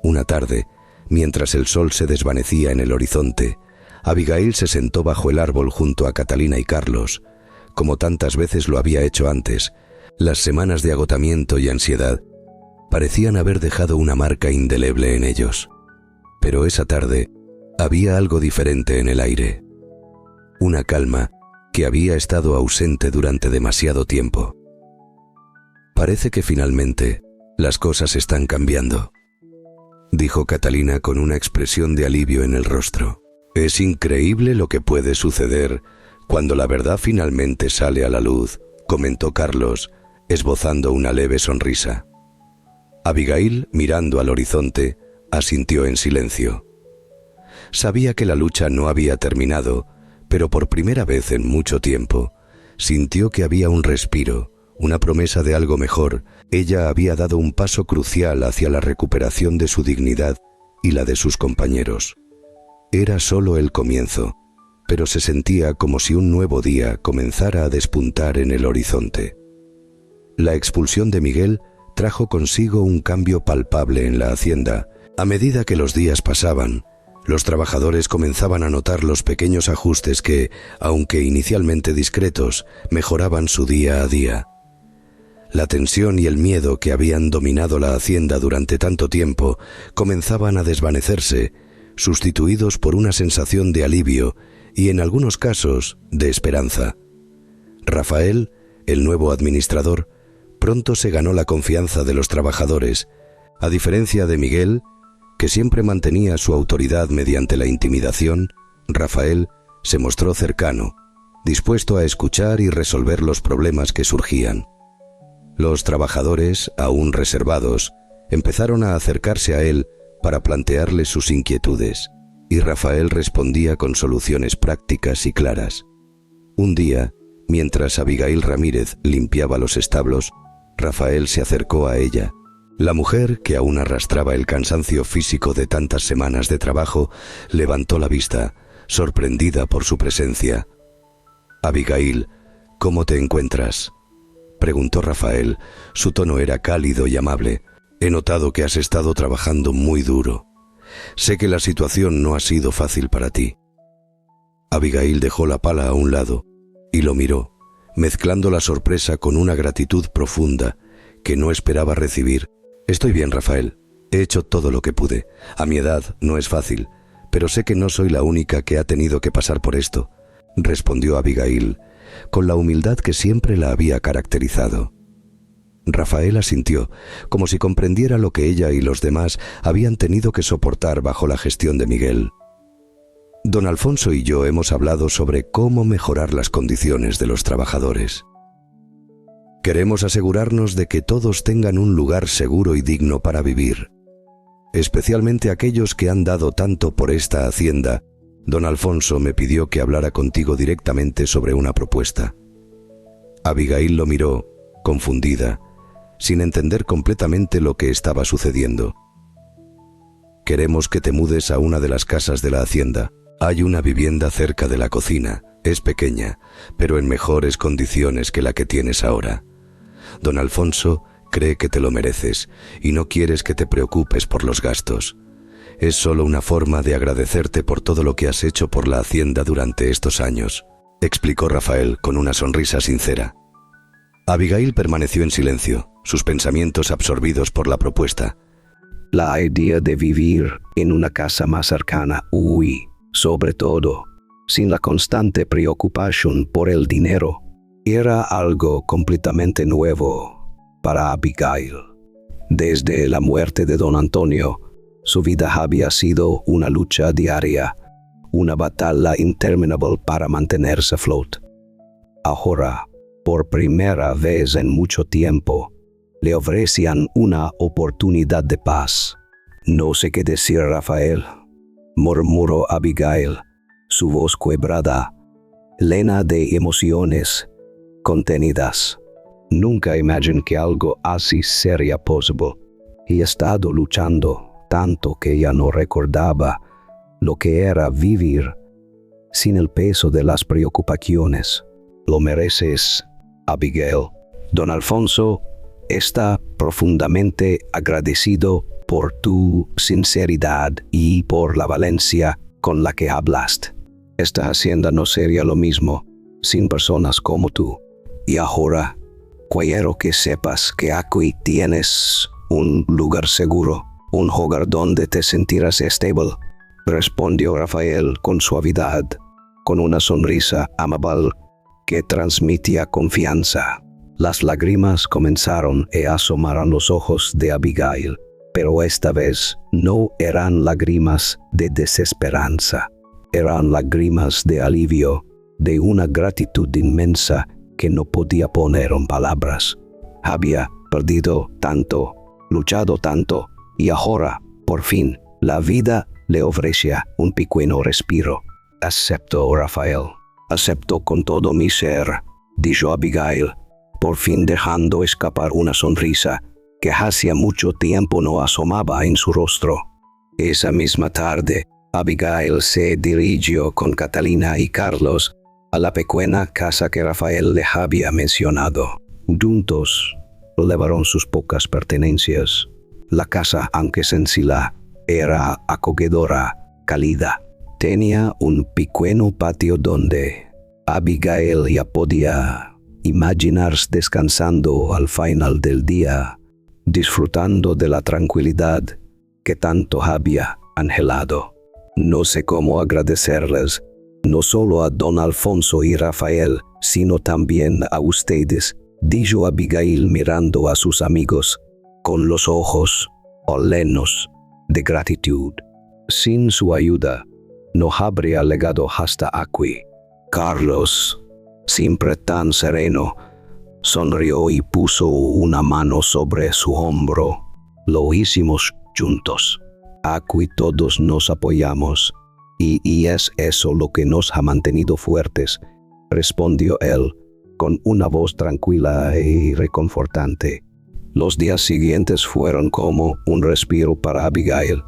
Una tarde, mientras el sol se desvanecía en el horizonte, Abigail se sentó bajo el árbol junto a Catalina y Carlos, como tantas veces lo había hecho antes. Las semanas de agotamiento y ansiedad parecían haber dejado una marca indeleble en ellos. Pero esa tarde había algo diferente en el aire. Una calma que había estado ausente durante demasiado tiempo. Parece que finalmente las cosas están cambiando, dijo Catalina con una expresión de alivio en el rostro. Es increíble lo que puede suceder cuando la verdad finalmente sale a la luz, comentó Carlos, esbozando una leve sonrisa. Abigail, mirando al horizonte, asintió en silencio. Sabía que la lucha no había terminado, pero por primera vez en mucho tiempo, sintió que había un respiro, una promesa de algo mejor. Ella había dado un paso crucial hacia la recuperación de su dignidad y la de sus compañeros. Era solo el comienzo, pero se sentía como si un nuevo día comenzara a despuntar en el horizonte. La expulsión de Miguel trajo consigo un cambio palpable en la hacienda. A medida que los días pasaban, los trabajadores comenzaban a notar los pequeños ajustes que, aunque inicialmente discretos, mejoraban su día a día. La tensión y el miedo que habían dominado la hacienda durante tanto tiempo comenzaban a desvanecerse, sustituidos por una sensación de alivio y, en algunos casos, de esperanza. Rafael, el nuevo administrador, pronto se ganó la confianza de los trabajadores, a diferencia de Miguel, que siempre mantenía su autoridad mediante la intimidación. Rafael se mostró cercano, dispuesto a escuchar y resolver los problemas que surgían. Los trabajadores, aún reservados, empezaron a acercarse a él para plantearle sus inquietudes, y Rafael respondía con soluciones prácticas y claras. Un día, mientras Abigail Ramírez limpiaba los establos, Rafael se acercó a ella. La mujer, que aún arrastraba el cansancio físico de tantas semanas de trabajo, levantó la vista, sorprendida por su presencia. «Abigail, ¿cómo te encuentras?», preguntó Rafael. Su tono era cálido y amable. «He notado que has estado trabajando muy duro. Sé que la situación no ha sido fácil para ti». Abigail dejó la pala a un lado y lo miró, mezclando la sorpresa con una gratitud profunda que no esperaba recibir. «Estoy bien, Rafael. He hecho todo lo que pude. A mi edad no es fácil, pero sé que no soy la única que ha tenido que pasar por esto», respondió Abigail, con la humildad que siempre la había caracterizado. Rafael asintió, como si comprendiera lo que ella y los demás habían tenido que soportar bajo la gestión de Miguel. «Don Alfonso y yo hemos hablado sobre cómo mejorar las condiciones de los trabajadores. Queremos asegurarnos de que todos tengan un lugar seguro y digno para vivir, especialmente aquellos que han dado tanto por esta hacienda. Don Alfonso me pidió que hablara contigo directamente sobre una propuesta». Abigail lo miró, confundida, sin entender completamente lo que estaba sucediendo. «Queremos que te mudes a una de las casas de la hacienda. Hay una vivienda cerca de la cocina. Es pequeña, pero en mejores condiciones que la que tienes ahora. Don Alfonso cree que te lo mereces y no quieres que te preocupes por los gastos. Es solo una forma de agradecerte por todo lo que has hecho por la hacienda durante estos años», explicó Rafael con una sonrisa sincera. Abigail permaneció en silencio, sus pensamientos absorbidos por la propuesta. La idea de vivir en una casa más cercana, sobre todo, sin la constante preocupación por el dinero, era algo completamente nuevo para Abigail. Desde la muerte de don Antonio, su vida había sido una lucha diaria, una batalla interminable para mantenerse a flote. Ahora, por primera vez en mucho tiempo, le ofrecían una oportunidad de paz. «No sé qué decir, Rafael», murmuró Abigail, su voz quebrada, llena de emociones contenidas. «Nunca imaginé que algo así sería posible. He estado luchando tanto que ya no recordaba lo que era vivir sin el peso de las preocupaciones. Lo mereces, Abigail. Don Alfonso está profundamente agradecido por tu sinceridad y por la valencia con la que hablaste. Esta hacienda no sería lo mismo sin personas como tú. Y ahora, quiero que sepas que aquí tienes un lugar seguro, un hogar donde te sentirás estable», respondió Rafael con suavidad, con una sonrisa amable que transmitía confianza. Las lágrimas comenzaron a asomar a los ojos de Abigail, pero esta vez no eran lágrimas de desesperanza, eran lágrimas de alivio, de una gratitud inmensa que no podía poner en palabras. Había perdido tanto, luchado tanto, y ahora, por fin, la vida le ofrecía un pequeño respiro. «Acepto, Rafael, acepto con todo mi ser», dijo Abigail, por fin dejando escapar una sonrisa que hacía mucho tiempo no asomaba en su rostro. Esa misma tarde, Abigail se dirigió con Catalina y Carlos a la pequeña casa que Rafael le había mencionado. Juntos llevaron sus pocas pertenencias. La casa, aunque sencilla, era acogedora, cálida. Tenía un pequeño patio donde Abigail ya podía imaginarse descansando al final del día, disfrutando de la tranquilidad que tanto había anhelado. No sé cómo agradecerles, no solo a don Alfonso y Rafael, sino también a ustedes, dijo Abigail mirando a sus amigos con los ojos llenos de gratitud. Sin su ayuda, no habría llegado hasta aquí. Carlos, siempre tan sereno, sonrió y puso una mano sobre su hombro. Lo hicimos juntos. Aquí todos nos apoyamos, y es eso lo que nos ha mantenido fuertes, respondió él, con una voz tranquila y reconfortante. Los días siguientes fueron como un respiro para Abigail,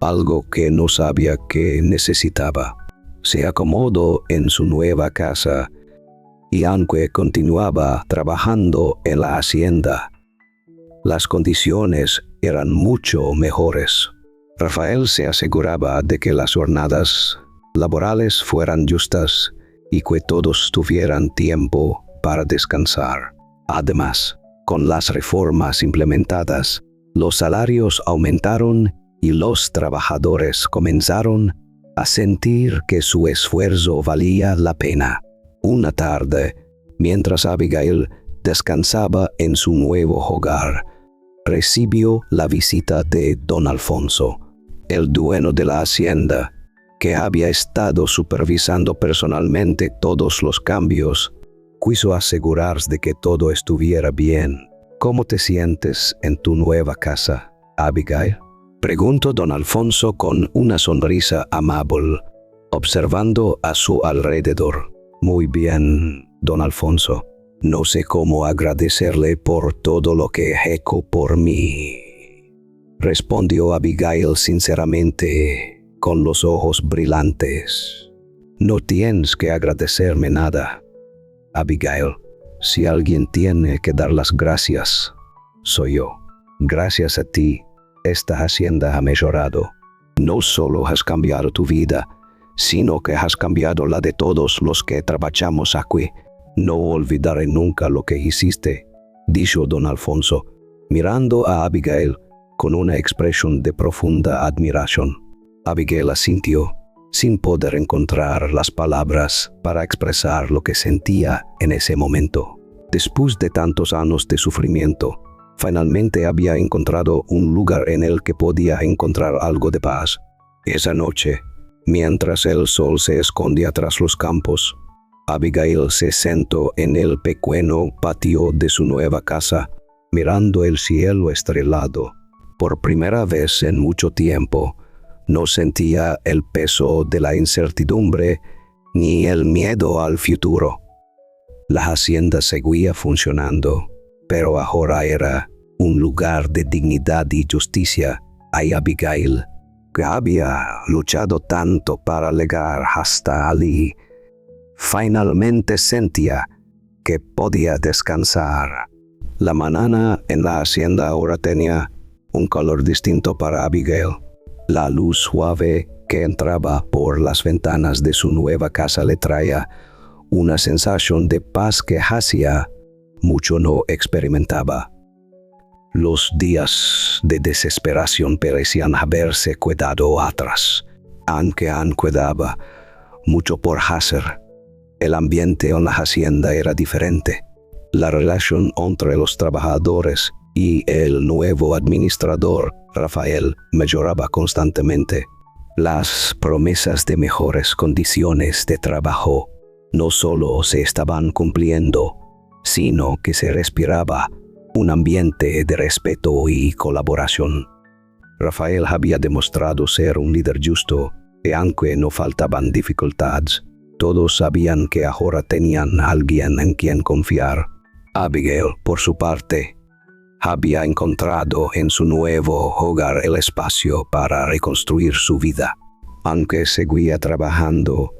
algo que no sabía que necesitaba. Se acomodó en su nueva casa, y aunque continuaba trabajando en la hacienda, las condiciones eran mucho mejores. Rafael se aseguraba de que las jornadas laborales fueran justas y que todos tuvieran tiempo para descansar. Además, con las reformas implementadas, los salarios aumentaron y los trabajadores comenzaron a sentir que su esfuerzo valía la pena. Una tarde, mientras Abigail descansaba en su nuevo hogar, recibió la visita de don Alfonso, el dueño de la hacienda, que había estado supervisando personalmente todos los cambios. Quiso asegurarse de que todo estuviera bien. ¿Cómo te sientes en tu nueva casa, Abigail?, preguntó don Alfonso con una sonrisa amable, observando a su alrededor. Muy bien, don Alfonso. No sé cómo agradecerle por todo lo que hecho por mí, respondió Abigail sinceramente, con los ojos brillantes. No tienes que agradecerme nada, Abigail. Si alguien tiene que dar las gracias, soy yo. Gracias a ti, esta hacienda ha mejorado. No solo has cambiado tu vida, sino que has cambiado la de todos los que trabajamos aquí. No olvidaré nunca lo que hiciste, dijo don Alfonso, mirando a Abigail con una expresión de profunda admiración. Abigail asintió, sin poder encontrar las palabras para expresar lo que sentía en ese momento. Después de tantos años de sufrimiento, finalmente había encontrado un lugar en el que podía encontrar algo de paz. Esa noche, mientras el sol se escondía tras los campos, Abigail se sentó en el pequeño patio de su nueva casa, mirando el cielo estrellado. Por primera vez en mucho tiempo, no sentía el peso de la incertidumbre ni el miedo al futuro. La hacienda seguía funcionando, pero ahora era un lugar de dignidad y justicia. Y Abigail, que había luchado tanto para llegar hasta allí, finalmente sentía que podía descansar. La mañana en la hacienda ahora tenía un color distinto para Abigail. La luz suave que entraba por las ventanas de su nueva casa le traía una sensación de paz que hacía mucho no experimentaba. Los días de desesperación parecían haberse quedado atrás, aunque aún quedaba mucho por hacer. El ambiente en la hacienda era diferente. La relación entre los trabajadores y el nuevo administrador, Rafael, mejoraba constantemente. Las promesas de mejores condiciones de trabajo no solo se estaban cumpliendo, sino que se respiraba un ambiente de respeto y colaboración. Rafael había demostrado ser un líder justo, y aunque no faltaban dificultades, todos sabían que ahora tenían a alguien en quien confiar. Abigail, por su parte, había encontrado en su nuevo hogar el espacio para reconstruir su vida. Aunque seguía trabajando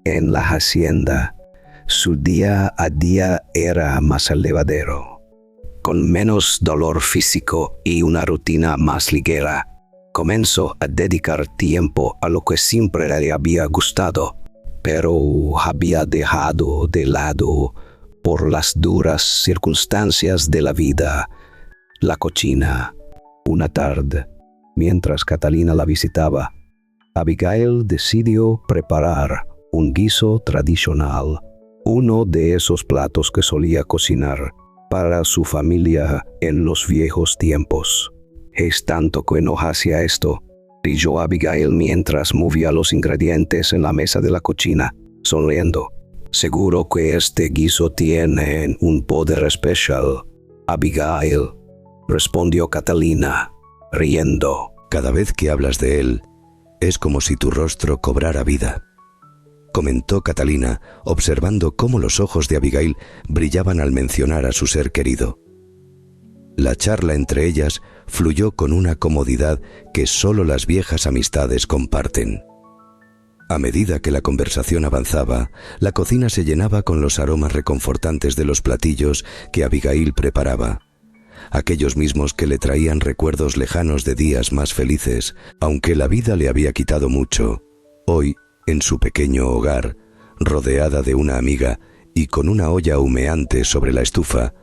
en la hacienda, su día a día era más llevadero. con menos dolor físico y una rutina más ligera. Comenzó a dedicar tiempo a lo que siempre le había gustado, pero había dejado de lado por las duras circunstancias de la vida, la cocina. Una tarde, mientras Catalina la visitaba, Abigail decidió preparar un guiso tradicional, uno de esos platos que solía cocinar para su familia en los viejos tiempos. «Es tanto que no hacía esto», dijo Abigail mientras movía los ingredientes en la mesa de la cocina, sonriendo. «Seguro que este guiso tiene un poder especial, Abigail», respondió Catalina, riendo. «Cada vez que hablas de él, es como si tu rostro cobrara vida», comentó Catalina, observando cómo los ojos de Abigail brillaban al mencionar a su ser querido. La charla entre ellas fluyó con una comodidad que solo las viejas amistades comparten. A medida que la conversación avanzaba, la cocina se llenaba con los aromas reconfortantes de los platillos que Abigail preparaba, aquellos mismos que le traían recuerdos lejanos de días más felices. Aunque la vida le había quitado mucho, hoy, en su pequeño hogar, rodeada de una amiga y con una olla humeante sobre la estufa,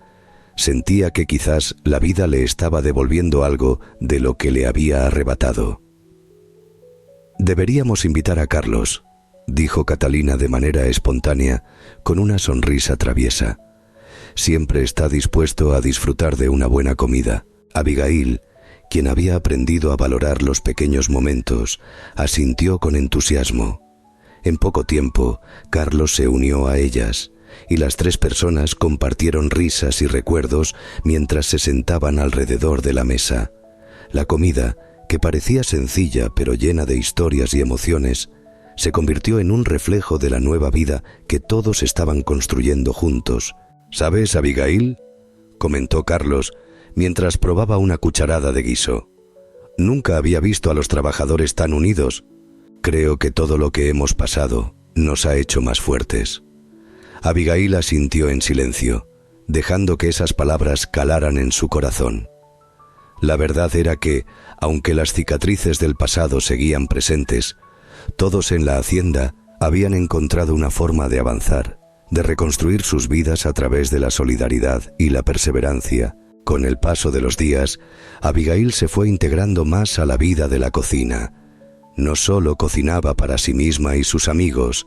sentía que quizás la vida le estaba devolviendo algo de lo que le había arrebatado. «Deberíamos invitar a Carlos», dijo Catalina de manera espontánea, con una sonrisa traviesa. «Siempre está dispuesto a disfrutar de una buena comida». Abigail, quien había aprendido a valorar los pequeños momentos, asintió con entusiasmo. En poco tiempo, Carlos se unió a ellas, y las tres personas compartieron risas y recuerdos mientras se sentaban alrededor de la mesa. La comida, que parecía sencilla pero llena de historias y emociones, se convirtió en un reflejo de la nueva vida que todos estaban construyendo juntos. «¿Sabes, Abigail?», comentó Carlos mientras probaba una cucharada de guiso. «Nunca había visto a los trabajadores tan unidos. Creo que todo lo que hemos pasado nos ha hecho más fuertes». Abigail asintió en silencio, dejando que esas palabras calaran en su corazón. La verdad era que, aunque las cicatrices del pasado seguían presentes, todos en la hacienda habían encontrado una forma de avanzar, de reconstruir sus vidas a través de la solidaridad y la perseverancia. Con el paso de los días, Abigail se fue integrando más a la vida de la cocina. No solo cocinaba para sí misma y sus amigos,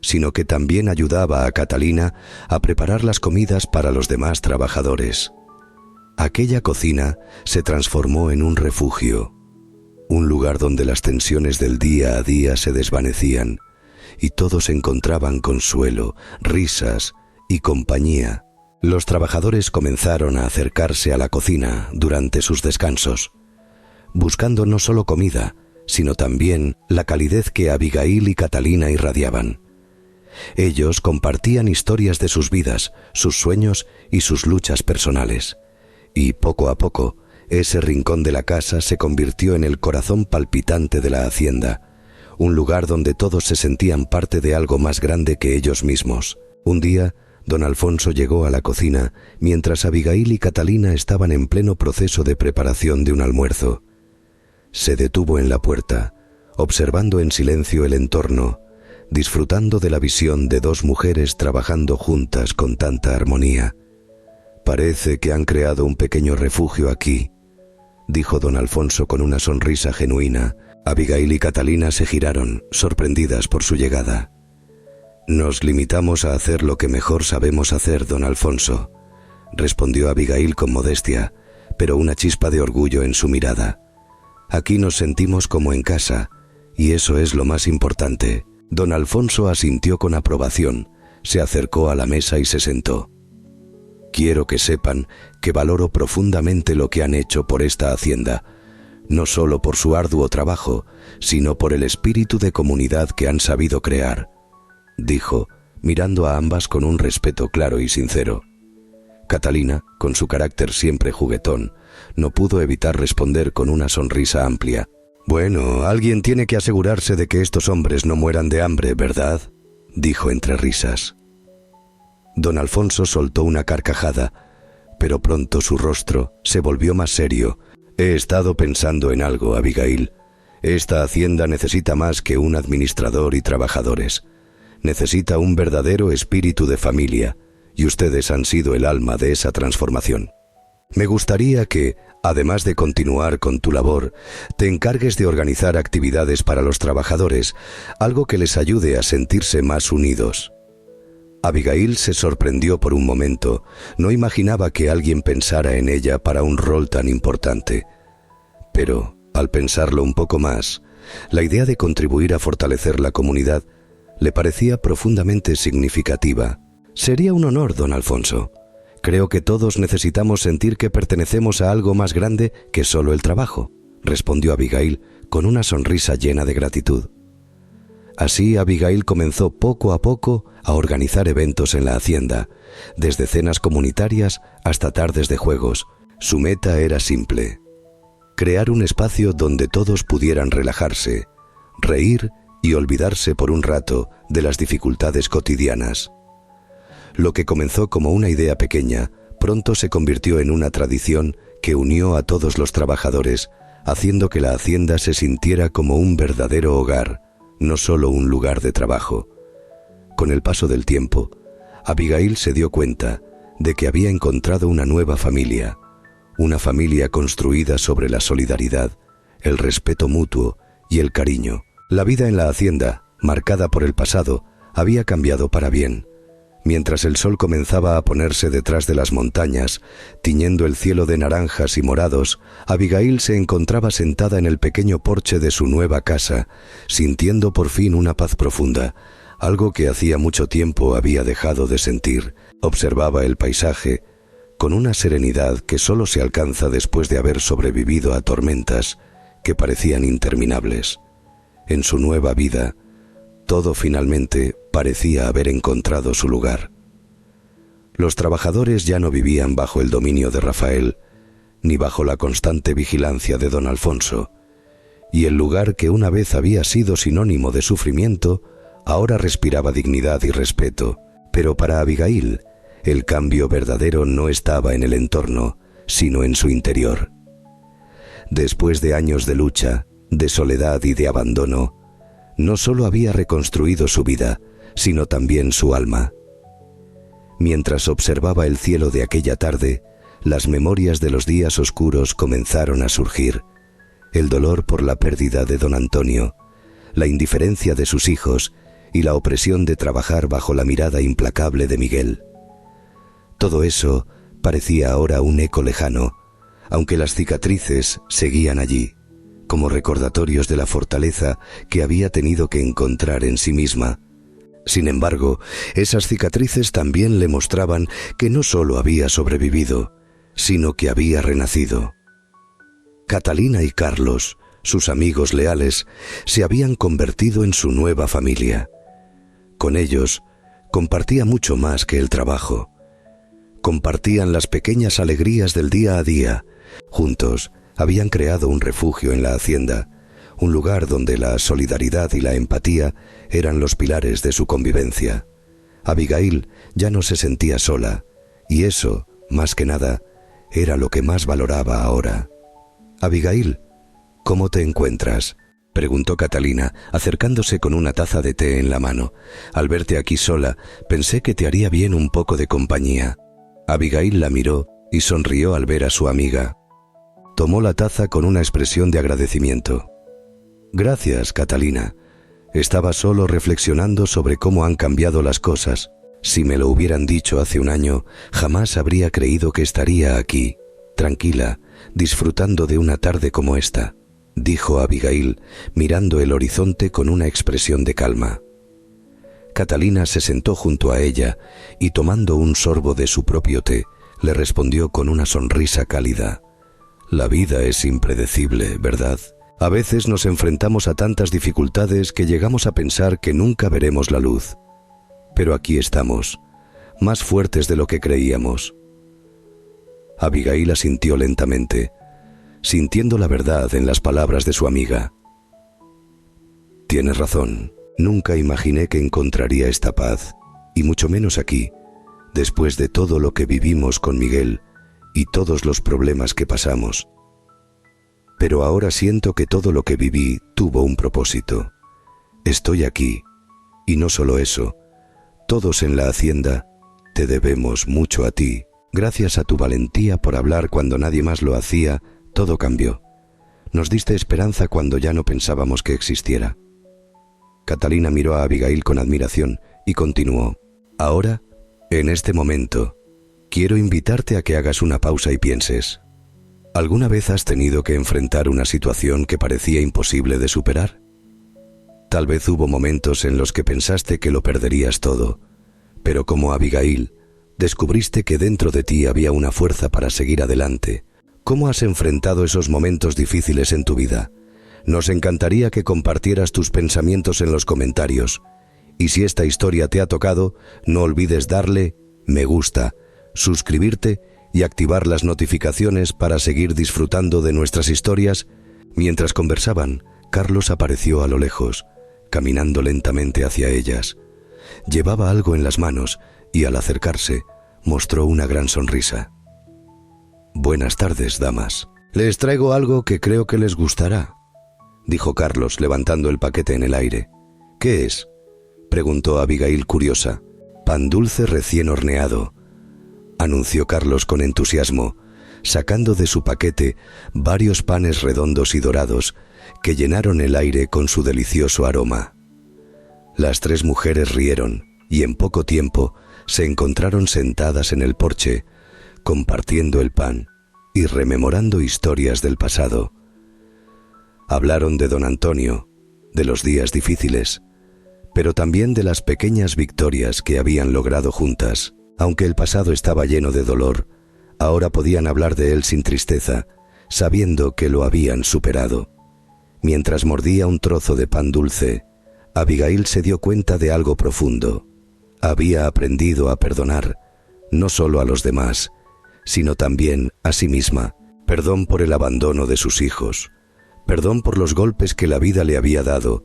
sino que también ayudaba a Catalina a preparar las comidas para los demás trabajadores. Aquella cocina se transformó en un refugio, un lugar donde las tensiones del día a día se desvanecían y todos encontraban consuelo, risas y compañía. Los trabajadores comenzaron a acercarse a la cocina durante sus descansos, buscando no solo comida, sino también la calidez que Abigail y Catalina irradiaban. Ellos compartían historias de sus vidas, sus sueños y sus luchas personales. Y poco a poco, ese rincón de la casa se convirtió en el corazón palpitante de la hacienda, un lugar donde todos se sentían parte de algo más grande que ellos mismos. Un día, don Alfonso llegó a la cocina mientras Abigail y Catalina estaban en pleno proceso de preparación de un almuerzo. Se detuvo en la puerta, observando en silencio el entorno, disfrutando de la visión de dos mujeres trabajando juntas con tanta armonía. «Parece que han creado un pequeño refugio aquí», dijo don Alfonso con una sonrisa genuina. Abigail y Catalina se giraron, sorprendidas por su llegada. «Nos limitamos a hacer lo que mejor sabemos hacer, don Alfonso», respondió Abigail con modestia, pero una chispa de orgullo en su mirada. «Aquí nos sentimos como en casa, y eso es lo más importante». Don Alfonso asintió con aprobación, se acercó a la mesa y se sentó. «Quiero que sepan que valoro profundamente lo que han hecho por esta hacienda, no solo por su arduo trabajo, sino por el espíritu de comunidad que han sabido crear», dijo, mirando a ambas con un respeto claro y sincero. Catalina, con su carácter siempre juguetón, no pudo evitar responder con una sonrisa amplia. «Bueno, alguien tiene que asegurarse de que estos hombres no mueran de hambre, ¿verdad?», dijo entre risas. Don Alfonso soltó una carcajada, pero pronto su rostro se volvió más serio. He estado pensando en algo, Abigail. Esta hacienda necesita más que un administrador y trabajadores. Necesita un verdadero espíritu de familia, y ustedes han sido el alma de esa transformación. Me gustaría que, además de continuar con tu labor, te encargues de organizar actividades para los trabajadores, algo que les ayude a sentirse más unidos. Abigail se sorprendió por un momento. No imaginaba que alguien pensara en ella para un rol tan importante. Pero, al pensarlo un poco más, la idea de contribuir a fortalecer la comunidad le parecía profundamente significativa. Sería un honor, don Alfonso. Creo que todos necesitamos sentir que pertenecemos a algo más grande que solo el trabajo, respondió Abigail con una sonrisa llena de gratitud. Así Abigail comenzó poco a poco a organizar eventos en la hacienda, desde cenas comunitarias hasta tardes de juegos. Su meta era simple: crear un espacio donde todos pudieran relajarse, reír y olvidarse por un rato de las dificultades cotidianas. Lo que comenzó como una idea pequeña, pronto se convirtió en una tradición que unió a todos los trabajadores, haciendo que la hacienda se sintiera como un verdadero hogar, no solo un lugar de trabajo. Con el paso del tiempo, Abigail se dio cuenta de que había encontrado una nueva familia, una familia construida sobre la solidaridad, el respeto mutuo y el cariño. La vida en la hacienda, marcada por el pasado, había cambiado para bien. Mientras el sol comenzaba a ponerse detrás de las montañas, tiñendo el cielo de naranjas y morados, Abigail se encontraba sentada en el pequeño porche de su nueva casa, sintiendo por fin una paz profunda, algo que hacía mucho tiempo había dejado de sentir. Observaba el paisaje con una serenidad que solo se alcanza después de haber sobrevivido a tormentas que parecían interminables. En su nueva vida, todo finalmente parecía haber encontrado su lugar. Los trabajadores ya no vivían bajo el dominio de Rafael, ni bajo la constante vigilancia de don Alfonso, y el lugar que una vez había sido sinónimo de sufrimiento, ahora respiraba dignidad y respeto. Pero para Abigail, el cambio verdadero no estaba en el entorno, sino en su interior. Después de años de lucha, de soledad y de abandono, no solo había reconstruido su vida, sino también su alma. Mientras observaba el cielo de aquella tarde, las memorias de los días oscuros comenzaron a surgir. El dolor por la pérdida de don Antonio, la indiferencia de sus hijos y la opresión de trabajar bajo la mirada implacable de Miguel. Todo eso parecía ahora un eco lejano, aunque las cicatrices seguían allí, como recordatorios de la fortaleza que había tenido que encontrar en sí misma. Sin embargo, esas cicatrices también le mostraban que no solo había sobrevivido, sino que había renacido. Catalina y Carlos, sus amigos leales, se habían convertido en su nueva familia. Con ellos, compartía mucho más que el trabajo. Compartían las pequeñas alegrías del día a día. Juntos, habían creado un refugio en la hacienda, un lugar donde la solidaridad y la empatía eran los pilares de su convivencia. Abigail ya no se sentía sola, y eso, más que nada, era lo que más valoraba ahora. «Abigail, ¿cómo te encuentras?», preguntó Catalina, acercándose con una taza de té en la mano. «Al verte aquí sola, pensé que te haría bien un poco de compañía». Abigail la miró y sonrió al ver a su amiga. Tomó la taza con una expresión de agradecimiento. «Gracias, Catalina. Estaba solo reflexionando sobre cómo han cambiado las cosas. Si me lo hubieran dicho hace un año, jamás habría creído que estaría aquí, tranquila, disfrutando de una tarde como esta», dijo Abigail, mirando el horizonte con una expresión de calma. Catalina se sentó junto a ella y, tomando un sorbo de su propio té, le respondió con una sonrisa cálida. «La vida es impredecible, ¿verdad? A veces nos enfrentamos a tantas dificultades que llegamos a pensar que nunca veremos la luz. Pero aquí estamos, más fuertes de lo que creíamos». Abigail asintió lentamente, sintiendo la verdad en las palabras de su amiga. «Tienes razón. Nunca imaginé que encontraría esta paz, y mucho menos aquí, después de todo lo que vivimos con Miguel y todos los problemas que pasamos. Pero ahora siento que todo lo que viví tuvo un propósito. Estoy aquí, y no solo eso, todos en la hacienda te debemos mucho a ti. Gracias a tu valentía por hablar cuando nadie más lo hacía, todo cambió. Nos diste esperanza cuando ya no pensábamos que existiera. Catalina miró a Abigail con admiración y continuó. Ahora, en este momento, quiero invitarte a que hagas una pausa y pienses. ¿Alguna vez has tenido que enfrentar una situación que parecía imposible de superar? Tal vez hubo momentos en los que pensaste que lo perderías todo, pero como Abigail, descubriste que dentro de ti había una fuerza para seguir adelante. ¿Cómo has enfrentado esos momentos difíciles en tu vida? Nos encantaría que compartieras tus pensamientos en los comentarios. Y si esta historia te ha tocado, no olvides darle me gusta, suscribirte y activar las notificaciones para seguir disfrutando de nuestras historias. Mientras conversaban, Carlos apareció a lo lejos, caminando lentamente hacia ellas. Llevaba algo en las manos y al acercarse, mostró una gran sonrisa. «Buenas tardes, damas. Les traigo algo que creo que les gustará», dijo Carlos, levantando el paquete en el aire. «¿Qué es?», preguntó Abigail curiosa. «Pan dulce recién horneado», anunció Carlos con entusiasmo, sacando de su paquete varios panes redondos y dorados que llenaron el aire con su delicioso aroma. Las tres mujeres rieron y en poco tiempo se encontraron sentadas en el porche, compartiendo el pan y rememorando historias del pasado. Hablaron de don Antonio, de los días difíciles, pero también de las pequeñas victorias que habían logrado juntas. Aunque el pasado estaba lleno de dolor, ahora podían hablar de él sin tristeza, sabiendo que lo habían superado. Mientras mordía un trozo de pan dulce, Abigail se dio cuenta de algo profundo. Había aprendido a perdonar, no solo a los demás, sino también a sí misma. Perdón por el abandono de sus hijos, perdón por los golpes que la vida le había dado,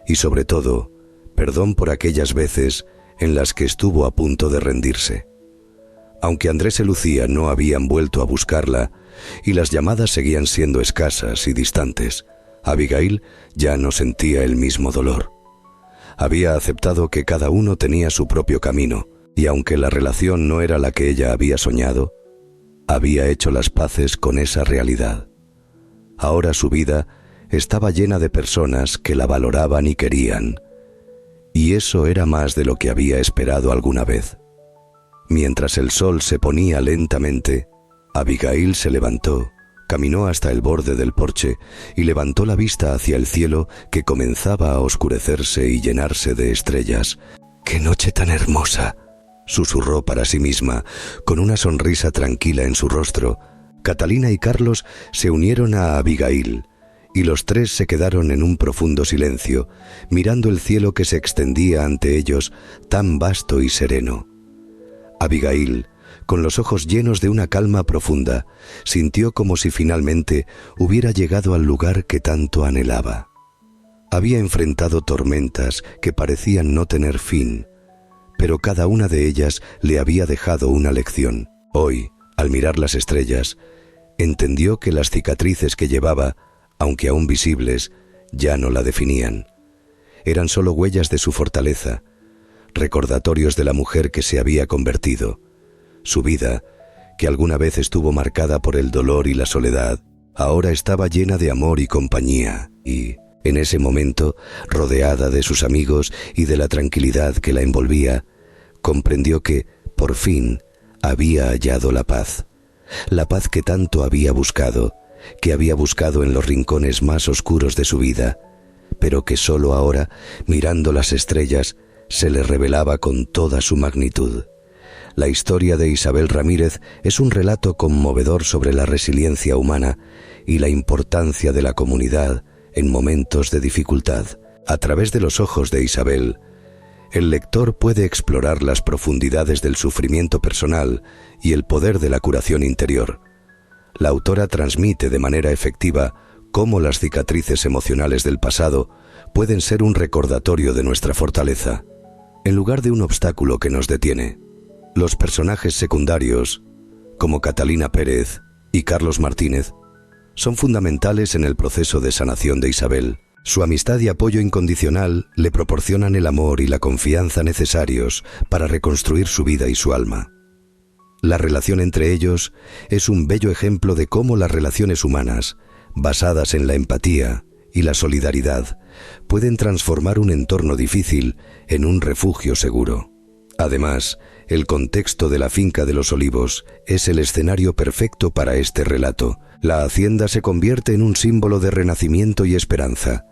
y sobre todo, perdón por aquellas veces en las que estuvo a punto de rendirse. Aunque Andrés y Lucía no habían vuelto a buscarla y las llamadas seguían siendo escasas y distantes, Abigail ya no sentía el mismo dolor. Había aceptado que cada uno tenía su propio camino, y aunque la relación no era la que ella había soñado, había hecho las paces con esa realidad. Ahora su vida estaba llena de personas que la valoraban y querían, y eso era más de lo que había esperado alguna vez. Mientras el sol se ponía lentamente, Abigail se levantó, caminó hasta el borde del porche y levantó la vista hacia el cielo que comenzaba a oscurecerse y llenarse de estrellas. «¡Qué noche tan hermosa!», susurró para sí misma, con una sonrisa tranquila en su rostro. Catalina y Carlos se unieron a Abigail, y los tres se quedaron en un profundo silencio, mirando el cielo que se extendía ante ellos, tan vasto y sereno. Abigail, con los ojos llenos de una calma profunda, sintió como si finalmente hubiera llegado al lugar que tanto anhelaba. Había enfrentado tormentas que parecían no tener fin, pero cada una de ellas le había dejado una lección. Hoy, al mirar las estrellas, entendió que las cicatrices que llevaba, aunque aún visibles, ya no la definían. Eran solo huellas de su fortaleza, recordatorios de la mujer que se había convertido. Su vida, que alguna vez estuvo marcada por el dolor y la soledad, ahora estaba llena de amor y compañía, y, en ese momento, rodeada de sus amigos y de la tranquilidad que la envolvía, comprendió que, por fin, había hallado la paz que tanto había buscado, que había buscado en los rincones más oscuros de su vida, pero que solo ahora, mirando las estrellas, se le revelaba con toda su magnitud. La historia de Isabel Ramírez es un relato conmovedor sobre la resiliencia humana y la importancia de la comunidad en momentos de dificultad. A través de los ojos de Isabel, el lector puede explorar las profundidades del sufrimiento personal y el poder de la curación interior. La autora transmite de manera efectiva cómo las cicatrices emocionales del pasado pueden ser un recordatorio de nuestra fortaleza, en lugar de un obstáculo que nos detiene. Los personajes secundarios, como Catalina Pérez y Carlos Martínez, son fundamentales en el proceso de sanación de Isabel. Su amistad y apoyo incondicional le proporcionan el amor y la confianza necesarios para reconstruir su vida y su alma. La relación entre ellos es un bello ejemplo de cómo las relaciones humanas, basadas en la empatía y la solidaridad, pueden transformar un entorno difícil en un refugio seguro. Además, el contexto de la finca de los Olivos es el escenario perfecto para este relato. La hacienda se convierte en un símbolo de renacimiento y esperanza,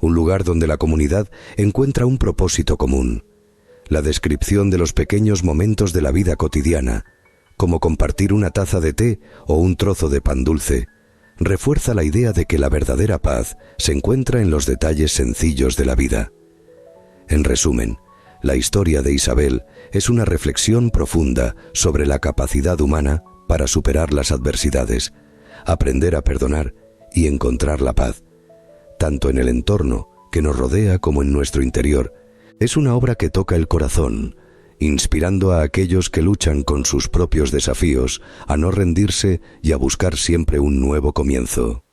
un lugar donde la comunidad encuentra un propósito común. La descripción de los pequeños momentos de la vida cotidiana, como compartir una taza de té o un trozo de pan dulce, refuerza la idea de que la verdadera paz se encuentra en los detalles sencillos de la vida. En resumen, la historia de Isabel es una reflexión profunda sobre la capacidad humana para superar las adversidades, aprender a perdonar y encontrar la paz, tanto en el entorno que nos rodea como en nuestro interior. Es una obra que toca el corazón, inspirando a aquellos que luchan con sus propios desafíos a no rendirse y a buscar siempre un nuevo comienzo.